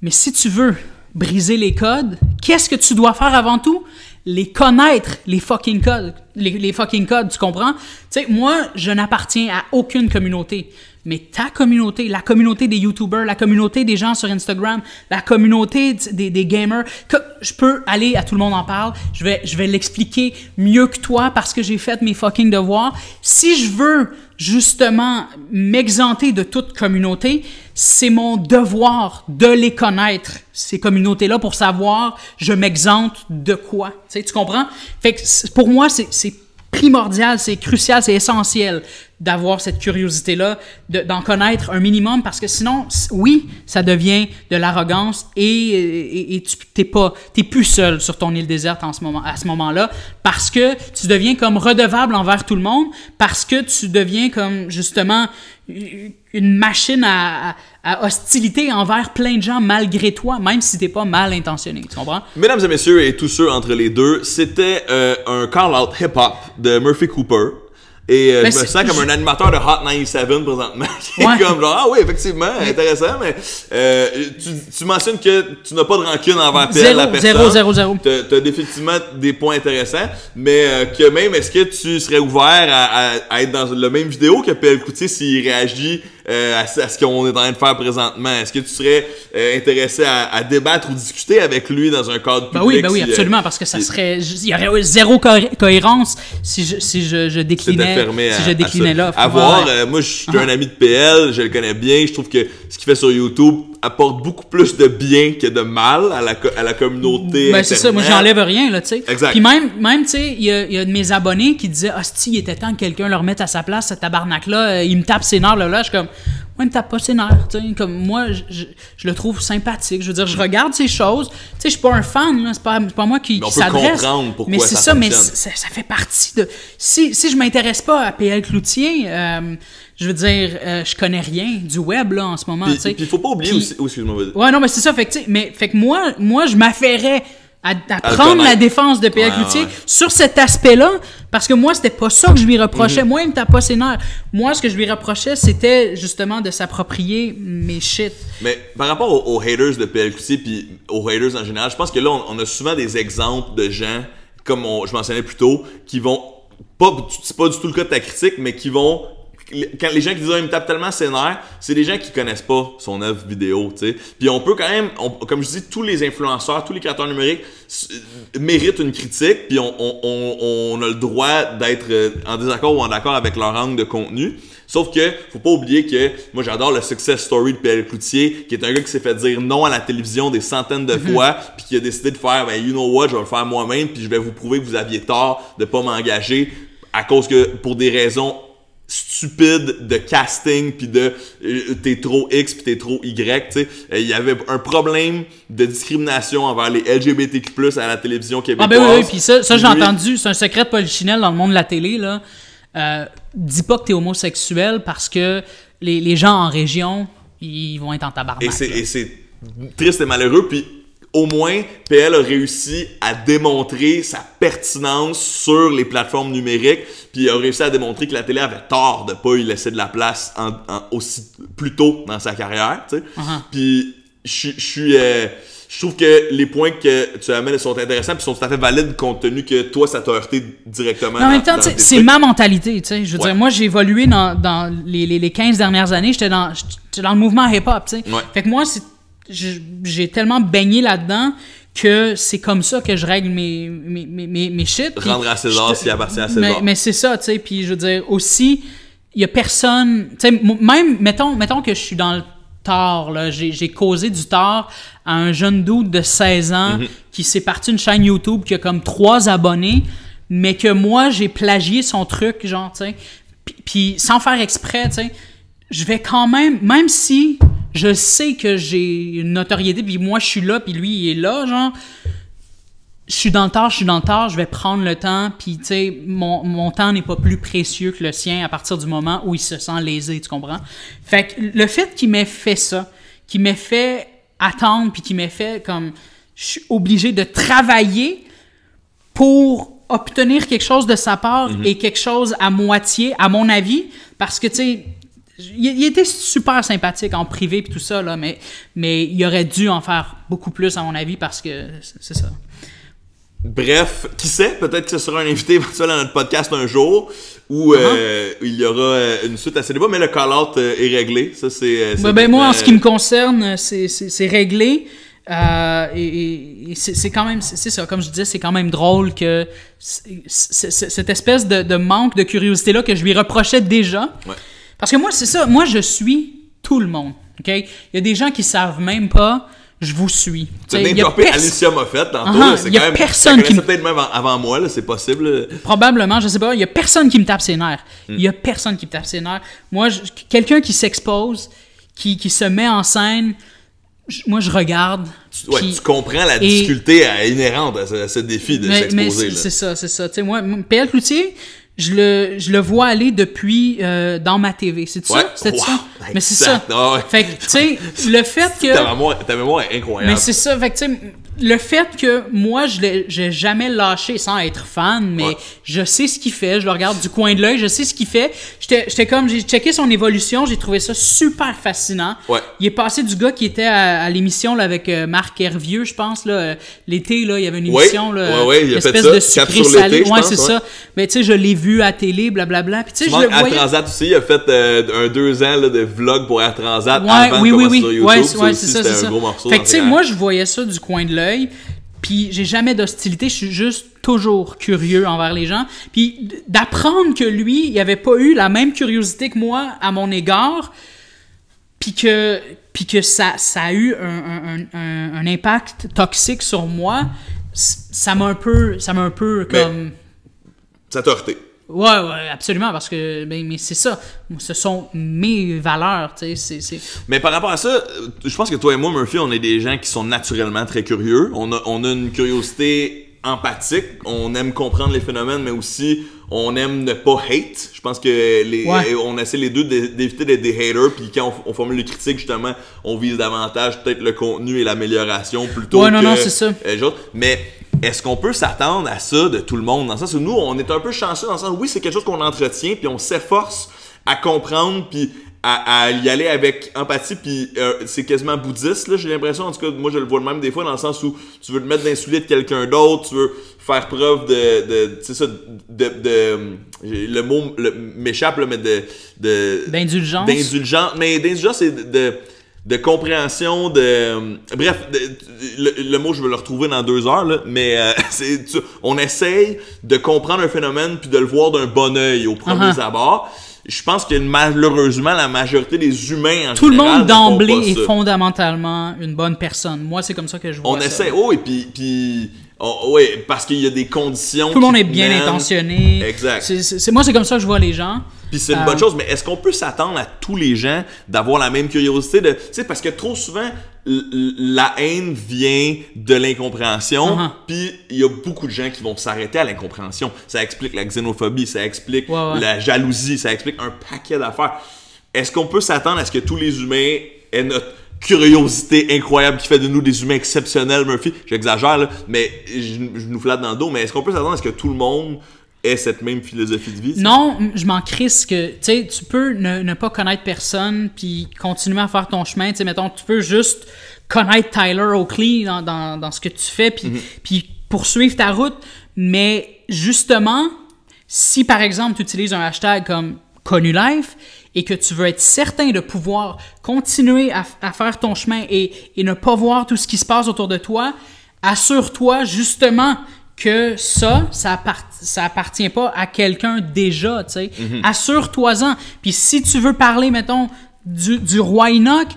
Mais si tu veux briser les codes, qu'est-ce que tu dois faire avant tout? Les connaître, les fucking codes. Les fucking codes, tu comprends? Tu sais, moi, je n'appartiens à aucune communauté. Mais ta communauté, la communauté des YouTubers, la communauté des gens sur Instagram, la communauté des gamers, que je peux aller à Tout le monde en parle, je vais l'expliquer mieux que toi parce que j'ai fait mes fucking devoirs. Si je veux justement m'exenter de toute communauté, c'est mon devoir de les connaître, ces communautés-là, pour savoir je m'exente de quoi. Tu sais, tu comprends? Fait que pour moi, c'est primordial, c'est crucial, c'est essentiel d'avoir cette curiosité-là, d'en connaître un minimum, parce que sinon, oui, ça devient de l'arrogance et t'es plus seul sur ton île déserte à ce moment-là, parce que tu deviens comme redevable envers tout le monde, parce que tu deviens comme, justement, une machine à hostilité envers plein de gens malgré toi, même si t'es pas mal intentionné, tu comprends? Mesdames et messieurs, et tous ceux entre les deux, c'était un call-out hip-hop de Murphy Cooper. Et je me sens comme un animateur de Hot 97 présentement, qui est comme genre, ah oui, effectivement, intéressant, mais tu mentionnes que tu n'as pas de rancune envers la personne. Zéro. T'as définitivement des points intéressants, mais que même, est-ce que tu serais ouvert à être dans la même vidéo que PL Cloutier s'il réagit à ce qu'on est en train de faire présentement? Est-ce que tu serais intéressé à débattre ou discuter avec lui dans un cadre public? Ben oui, absolument, parce que ça serait... Il y aurait zéro cohérence si je déclinais l'offre. À voir, moi je suis un ami de PL, je le connais bien, je trouve que ce qu'il fait sur YouTube apporte beaucoup plus de bien que de mal à la communauté. Ben c'est ça, moi j'enlève rien, là, tu sais. Exact. Puis même tu sais, il y a de mes abonnés qui disaient « Hostie, il était temps que quelqu'un le remette à sa place, ce tabarnak-là, il me tape ses nerfs, là. » Je suis comme « Ouais, il me tape pas ses nerfs, tu sais. » Comme moi, je le trouve sympathique. Je veux dire, je regarde ces choses. Tu sais, je suis pas un fan, là, c'est pas moi qui s'adresse. On peut comprendre pourquoi mais c'est ça mais fonctionne. ça fait partie de... Si je m'intéresse pas à PL Cloutier... je veux dire, je connais rien du web là en ce moment. Puis il faut pas oublier aussi. Oh, excuse-moi. Ouais, non, mais c'est ça. Fait que moi, je m'affairais à prendre la défense de PL Cloutier sur cet aspect-là, parce que moi, c'était pas ça que je lui reprochais. Moi, il me tape pas ses nerfs. Moi, ce que je lui reprochais, c'était justement de s'approprier mes shit. Mais par rapport aux haters de PL Cloutier puis aux haters en général, je pense que là, on a souvent des exemples de gens, comme je mentionnais plus tôt, qui vont c'est pas du tout le cas de ta critique, mais qui vont... Quand les gens qui disent « il me tape tellement ses nerfs », c'est des gens qui connaissent pas son œuvre vidéo, tu sais. Puis on peut quand même, comme je dis, tous les influenceurs, tous les créateurs numériques méritent une critique, puis on a le droit d'être en désaccord ou en accord avec leur angle de contenu. Sauf que, faut pas oublier que, moi j'adore le success story de PL Cloutier, qui est un gars qui s'est fait dire non à la télévision des centaines de fois, puis qui a décidé de faire « ben you know what, je vais le faire moi-même, puis je vais vous prouver que vous aviez tort de pas m'engager à cause que, pour des raisons stupide de casting puis de t'es trop X puis t'es trop Y, tu sais. Il y avait un problème de discrimination envers les LGBTQ+ à la télévision québécoise. Ah ben oui, puis ça j'ai entendu, c'est un secret de polichinelle dans le monde de la télé, là. Dis pas que t'es homosexuel parce que les gens en région, ils vont être en tabarnak. Et c'est triste et malheureux, puis au moins, PL a réussi à démontrer sa pertinence sur les plateformes numériques, puis il a réussi à démontrer que la télé avait tort de pas lui laisser de la place aussi plus tôt dans sa carrière, tu sais. Puis je trouve que les points que tu amènes sont intéressants puis sont tout à fait valides compte tenu que toi, ça t'a heurté directement. Mais en même temps, c'est ma mentalité, tu sais. Je veux dire, moi, j'ai évolué dans les 15 dernières années. J'étais dans... dans le mouvement hip-hop, tu sais. Ouais. Fait que moi, j'ai tellement baigné là-dedans que c'est comme ça que je règle mes shit. Rendre à César ce qui appartient à César. Mais c'est ça, tu sais. Puis je veux dire, aussi, il y a personne... Tu sais, même, mettons que je suis dans le tort, là. J'ai causé du tort à un jeune dude de 16 ans qui s'est parti une chaîne YouTube qui a comme 3 abonnés, mais que moi, j'ai plagié son truc, genre, tu sais. Puis sans faire exprès, tu sais, je vais quand même si je sais que j'ai une notoriété, puis moi, je suis là, puis lui, il est là, genre... Je suis dans le tort, je vais prendre le temps, puis tu sais, mon temps n'est pas plus précieux que le sien à partir du moment où il se sent lésé, tu comprends? Fait que le fait qu'il m'ait fait ça, qu'il m'ait fait attendre, puis qu'il m'ait fait comme... Je suis obligé de travailler pour obtenir quelque chose de sa part et quelque chose à moitié, à mon avis, parce que tu sais... Il était super sympathique en privé puis tout ça, là, mais il aurait dû en faire beaucoup plus, à mon avis, parce que c'est ça. Bref, qui sait, peut-être que ce sera un invité éventuel à notre podcast un jour où il y aura une suite à ces débats, mais le call-out est réglé. Ça, c'est moi, en ce qui me concerne, c'est réglé. Et c'est quand même, c'est ça, comme je disais, c'est quand même drôle que cette espèce de manque de curiosité-là que je lui reprochais déjà. Ouais. Parce que moi, c'est ça. Moi, je suis tout le monde. OK? Il y a des gens qui savent même pas, je vous suis. Tu as même topé Alicia Moffett tantôt. C'est il y a quand même, personne qui... peut-être même avant moi, là, c'est possible. Probablement, je sais pas. Il y a personne qui me tape ses nerfs. Il y a personne qui me tape ses nerfs. Moi, quelqu'un qui s'expose, qui se met en scène, moi, je regarde. Tu comprends la difficulté inhérente à ce défi de s'exposer. C'est ça. Tu sais, moi, PL Cloutier... Je le vois aller depuis dans ma TV. C'est ça? C'était ça? Mais c'est ça. Ah ouais. Fait que, tu sais, le fait que... Ta mémoire est incroyable. Mais c'est ça. Fait que, tu sais, le fait que moi, j'ai jamais lâché sans être fan, mais je sais ce qu'il fait. Je le regarde du coin de l'œil. Je sais ce qu'il fait. J'étais comme... J'ai checké son évolution. J'ai trouvé ça super fascinant. Ouais. Il est passé du gars qui était à l'émission là, avec Marc Hervieux, je pense. Là, l'été, là, il y avait une émission. Là, il a fait espèce ça. de sucré salé. Ouais, c'est ça. Mais tu sais, je l'ai vu à télé, blablabla. Puis tu sais, je le voyais... Air Transat aussi, il a fait un 2 ans là, de vlog pour Air Transat avant de commencer sur YouTube. Ouais, c'est ça, c'était un gros morceau. Fait que tu sais, moi, je voyais ça du coin de l'œil, puis j'ai jamais d'hostilité, je suis juste toujours curieux envers les gens. Puis d'apprendre que lui, il avait pas eu la même curiosité que moi à mon égard, puis que ça a eu un impact toxique sur moi, ça m'a un peu comme... Ça t'a heurté. Ouais, absolument, parce que mais c'est ça, ce sont mes valeurs, tu sais, Mais par rapport à ça, je pense que toi et moi, Murphy, on est des gens qui sont naturellement très curieux. On a une curiosité empathique, on aime comprendre les phénomènes, mais aussi on aime ne pas hate. Je pense que on essaie les deux d'éviter d'être des haters, puis quand on formule les critiques, justement, on vise davantage peut-être le contenu et l'amélioration plutôt que... non, c'est ça. Mais est-ce qu'on peut s'attendre à ça de tout le monde? Dans le sens où nous, on est un peu chanceux, dans le sens où oui, c'est quelque chose qu'on entretient, puis on s'efforce à comprendre, puis à y aller avec empathie, puis c'est quasiment bouddhiste, là, j'ai l'impression. En tout cas, moi, je le vois le même des fois, dans le sens où tu veux te mettre dans les souliers de quelqu'un d'autre, tu veux faire preuve tu sais ça, le mot m'échappe, là, mais d'indulgence. Mais d'indulgence, c'est de compréhension, bref, le mot, je vais le retrouver dans 2 heures, là, mais on essaye de comprendre un phénomène puis de le voir d'un bon œil au premier abord. Je pense que malheureusement, la majorité des humains en tout général, le monde d'emblée est fondamentalement une bonne personne. Moi, c'est comme ça que je vois ça. On essaie, et puis parce qu'il y a des conditions. Tout le monde est bien intentionné. Exact. Moi, c'est comme ça que je vois les gens. Puis c'est une bonne chose, mais est-ce qu'on peut s'attendre à tous les gens d'avoir la même curiosité tu sais, parce que trop souvent, la haine vient de l'incompréhension, puis il y a beaucoup de gens qui vont s'arrêter à l'incompréhension. Ça explique la xénophobie, ça explique la jalousie, ça explique un paquet d'affaires. Est-ce qu'on peut s'attendre à ce que tous les humains aient notre curiosité incroyable qui fait de nous des humains exceptionnels, Murphy? J'exagère, là, mais je nous flatte dans le dos, mais est-ce qu'on peut s'attendre à ce que tout le monde ait cette même philosophie de vie? Non, je m'en crisse que, tu sais, tu peux ne pas connaître personne puis continuer à faire ton chemin. Tu sais, mettons, tu peux juste connaître Tyler Oakley dans ce que tu fais puis poursuivre ta route. Mais justement, si par exemple tu utilises un hashtag comme Connu Life, et que tu veux être certain de pouvoir continuer à faire ton chemin et ne pas voir tout ce qui se passe autour de toi, assure-toi justement que ça appartient pas à quelqu'un déjà, tu sais. Assure-toi-en. Puis si tu veux parler, mettons, du roi Enoch,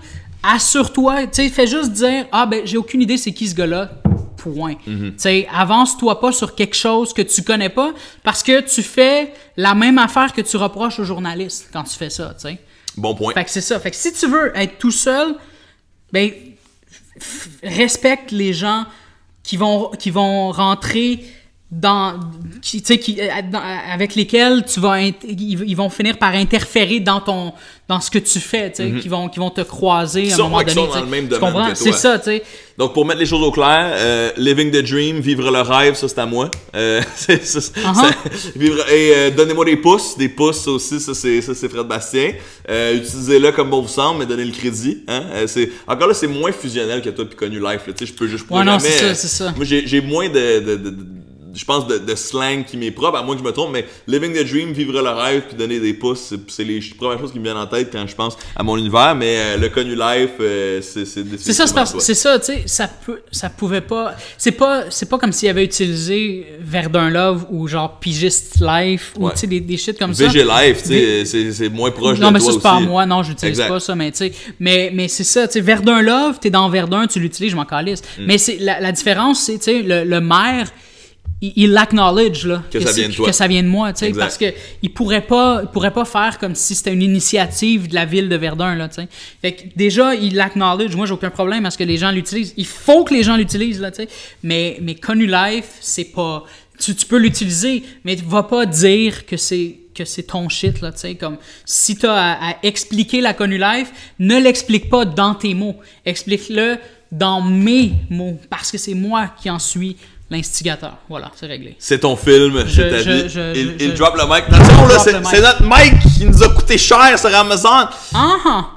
assure-toi, tu sais, fais juste dire, ah ben, j'ai aucune idée c'est qui ce gars-là. Point. Tu sais, avance-toi pas sur quelque chose que tu connais pas parce que tu fais la même affaire que tu reproches aux journalistes quand tu fais ça, tu sais. Bon point. Fait que c'est ça. Fait que si tu veux être tout seul, ben, respecte les gens qui vont rentrer avec lesquels ils vont finir par interférer dans ce que tu fais, tu sais, qui vont te croiser à un moment donné. Qui sont dans le même domaine que toi. C'est ça, tu sais. Donc, pour mettre les choses au clair, living the dream, vivre le rêve, ça c'est à moi. Donnez-moi des pouces aussi, ça c'est Fred Bastien. Utilisez-le comme bon vous semble, mais donnez le crédit. Hein? Encore là, c'est moins fusionnel que toi puis Connu Life. Tu sais, je pourrais jamais. C'est ça. Moi, j'ai moins je pense de slang qui m'est propre, à moins que je me trompe, mais living the dream, vivre le rêve, puis donner des pouces, c'est les premières choses qui me viennent en tête quand je pense à mon univers, mais le Connu Life, c'est ça, tu sais, ça pouvait pas, c'est pas comme s'il avait utilisé Verdun Love ou genre Pigiste Life ou tu sais des shit comme ça. VG Life, tu sais, c'est moins proche de toi aussi. Non, mais ça c'est pas moi, non, j'utilise pas ça, mais tu sais, mais c'est ça, tu sais, Verdun Love, t'es dans Verdun, tu l'utilises, je m'en calisse. Mais c'est la différence, c'est, tu sais, le maire, il l'acknowledge là que ça vient de moi, tu sais, parce que il pourrait pas faire comme si c'était une initiative de la ville de Verdun là, tu sais. Fait que déjà il l'acknowledge, moi j'ai aucun problème à ce que les gens l'utilisent. Il faut que les gens l'utilisent là, tu sais. Mais Connu Life, c'est pas tu peux l'utiliser, mais va pas dire que c'est ton shit là, tu sais, comme si t'as à expliquer la Connu Life, ne l'explique pas dans tes mots, explique-le dans mes mots parce que c'est moi qui en suis l'instigateur. Voilà, c'est réglé. C'est ton film, c'est ta vie. Il drop le mic. Attention, là, c'est notre mic qui nous a coûté cher sur Amazon.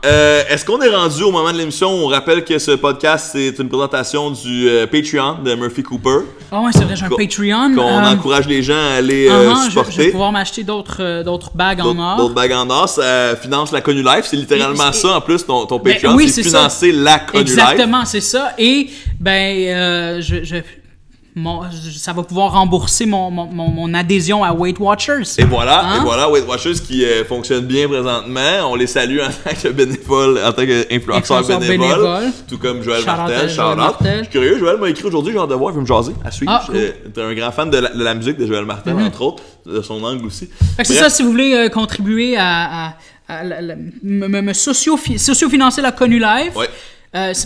Est-ce qu'on est rendu au moment de l'émission où on rappelle que ce podcast, c'est une présentation du Patreon de Murphy Cooper? Ah ouais, c'est vrai, j'ai un Patreon. Qu'on encourage les gens à aller supporter. Je vais pouvoir m'acheter d'autres bagues en or. D'autres bagues en or, ça finance la Connu Life. C'est littéralement ça, en plus, ton Patreon. Oui, c'est financer la Connu Life. Exactement, c'est ça. Et, ça va pouvoir rembourser mon adhésion à Weight Watchers. Et voilà, Weight Watchers qui fonctionne bien présentement. On les salue en tant que bénévole, en tant qu'influenceur bénévole. Tout comme Joël Martel. Je suis curieux, Joël m'a écrit aujourd'hui, j'ai hâte de voir, il veut me jaser, à suivre. T'es un grand fan de la musique de Joël Martel, entre autres, de son angle aussi. C'est ça, si vous voulez contribuer à me socio-financer la Connu Life. Ouais.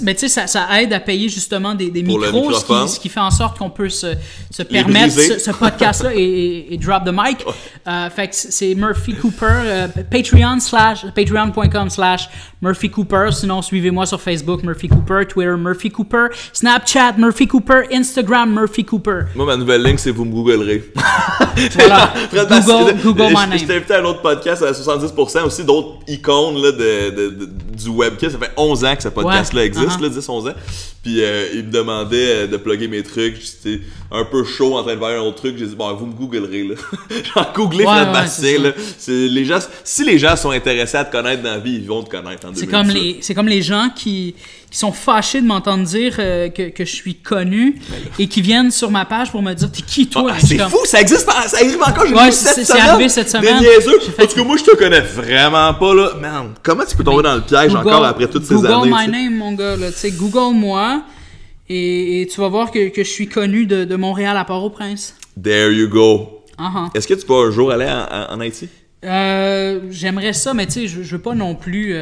Mais tu sais, ça aide à payer justement des micros, ce qui fait en sorte qu'on peut se permettre ce podcast-là et drop the mic. Fait que c'est Murphy Cooper, patreon.com/Murphy Cooper. Sinon, suivez-moi sur Facebook, Murphy Cooper, Twitter, Murphy Cooper, Snapchat, Murphy Cooper, Instagram, Murphy Cooper. Moi, ma nouvelle ligne, c'est vous me googlerez. Voilà. Google my name. Je t'ai invité à un autre podcast à 70%, aussi d'autres icônes là, du webcast. Ça fait 11 ans que ce podcast-là existe, 10-11 ans. Puis il me demandait de plugger mes trucs. J'étais un peu chaud en train de faire un autre truc. J'ai dit, bon, vous me googlerez, là. Genre, googlez Fred Bastien, là. Les gens, si les gens sont intéressés à te connaître dans la vie, ils vont te connaître en 2000. C'est comme les gens qui sont fâchés de m'entendre dire que je suis connu et qui viennent sur ma page pour me dire, t'es qui, toi? C'est fou, ça existe encore. C'est arrivé cette semaine. Des niaiseux. Parce que moi, je te connais vraiment pas, là. Man, comment tu peux tomber dans le piège encore après toutes ces années? Google my name, mon gars, là. Tu sais, Google-moi. Et tu vas voir que je suis connu de Montréal à Port-au-Prince. There you go. Est-ce que tu vas un jour aller en Haïti? J'aimerais ça, mais tu sais, je veux pas non plus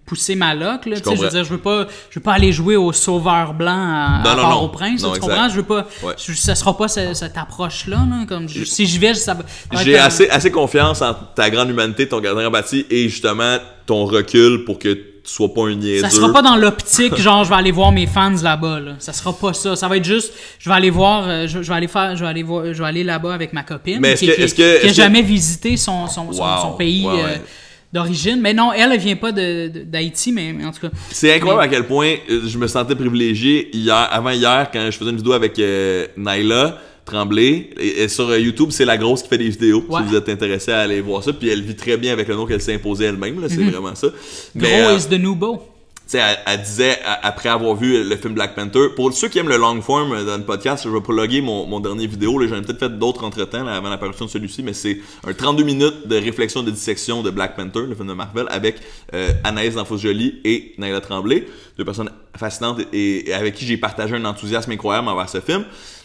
pousser ma loc, là. Tu sais, je veux dire, je veux pas aller jouer au Sauveur Blanc à Port-au-Prince. Tu comprends? Je veux pas. Ouais. Ça sera pas cette approche-là, là. Comme si j'y vais, ça va. J'ai assez confiance en ta grande humanité, ton gardien bâti et justement ton recul pour que tu sois pas un niaiseux. Ça sera pas dans l'optique, genre, je vais aller voir mes fans là-bas, là. Ça sera pas ça. Ça va être juste, je vais aller voir, je vais aller là-bas avec ma copine. Mais qui a jamais visité son pays d'origine. Mais non, elle vient pas d'Haïti, mais en tout cas. C'est incroyable à quel point je me sentais privilégié avant hier, quand je faisais une vidéo avec Naila. Tremblay. Et sur YouTube, c'est la grosse qui fait des vidéos. Ouais. Si vous êtes intéressé à aller voir ça. Puis elle vit très bien avec le nom qu'elle s'est imposé elle-même. Là, c'est vraiment ça. Gros is the new beau. Elle disait, après avoir vu le film Black Panther, pour ceux qui aiment le long form dans le podcast, je vais prologuer mon dernier vidéo. J'en ai peut-être fait d'autres entre-temps avant l'apparition de celui-ci, mais c'est un 32 minutes de réflexion, de dissection de Black Panther, le film de Marvel, avec Anaïs Danfos-Joly et Naila Tremblay, deux personnes fascinantes et avec qui j'ai partagé un enthousiasme incroyable envers ce film,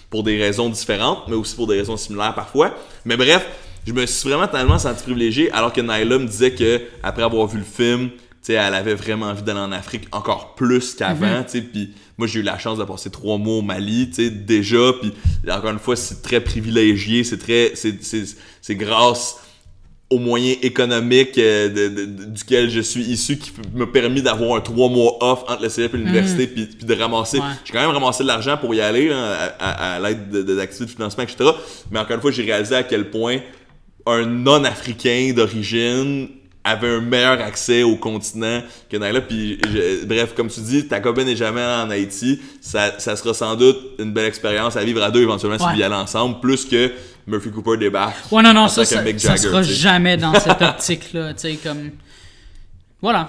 pour des raisons différentes, mais aussi pour des raisons similaires parfois. Mais bref, je me suis vraiment tellement senti privilégié, alors que Naila me disait que après avoir vu le film, t'sais, elle avait vraiment envie d'aller en Afrique encore plus qu'avant, puis moi j'ai eu la chance de passer 3 mois au Mali, déjà, puis encore une fois c'est très privilégié, c'est grâce aux moyens économiques duquel je suis issu qui m'a permis d'avoir un 3 mois off entre le cégep et l'université, puis de ramasser, j'ai quand même ramassé de l'argent pour y aller, là, à l'aide d'activités de financement, etc. Mais encore une fois j'ai réalisé à quel point un non-africain d'origine avait un meilleur accès au continent que Naila. Puis bref, comme tu dis, ta copine n'est jamais en Haïti. Ça sera sans doute une belle expérience à vivre à deux éventuellement si vous y allez ensemble, plus que Murphy Cooper débarque. Ouais, non, ça sera jamais dans cette optique-là. Tu sais, comme. Voilà.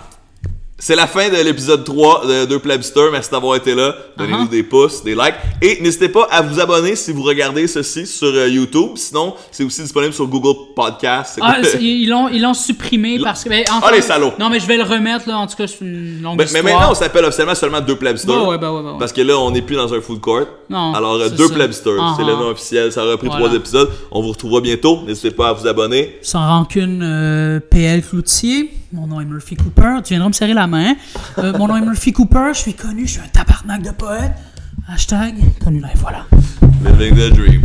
C'est la fin de l'épisode 3 de Deux Plebsters. Merci d'avoir été là. Donnez-nous des pouces, des likes. Et n'hésitez pas à vous abonner si vous regardez ceci sur YouTube. Sinon, c'est aussi disponible sur Google Podcast. Ils l'ont supprimé parce que... enfin, les salauds! Non, mais je vais le remettre, là. En tout cas, c'est une longue histoire. Mais maintenant, on s'appelle officiellement seulement Deux Plebsters. Ouais. Parce que là, on n'est plus dans un food court. Non, alors, Deux Plebsters, c'est le nom officiel. Ça aura pris 3 épisodes. On vous retrouvera bientôt. N'hésitez pas à vous abonner. Sans rancune, PL Cloutier. Mon nom est Murphy Cooper. Tu viendras me serrer la main. Mon nom est Murphy Cooper. Je suis connu. Je suis un tabarnak de poète. # connu là, et voilà. Living the dream.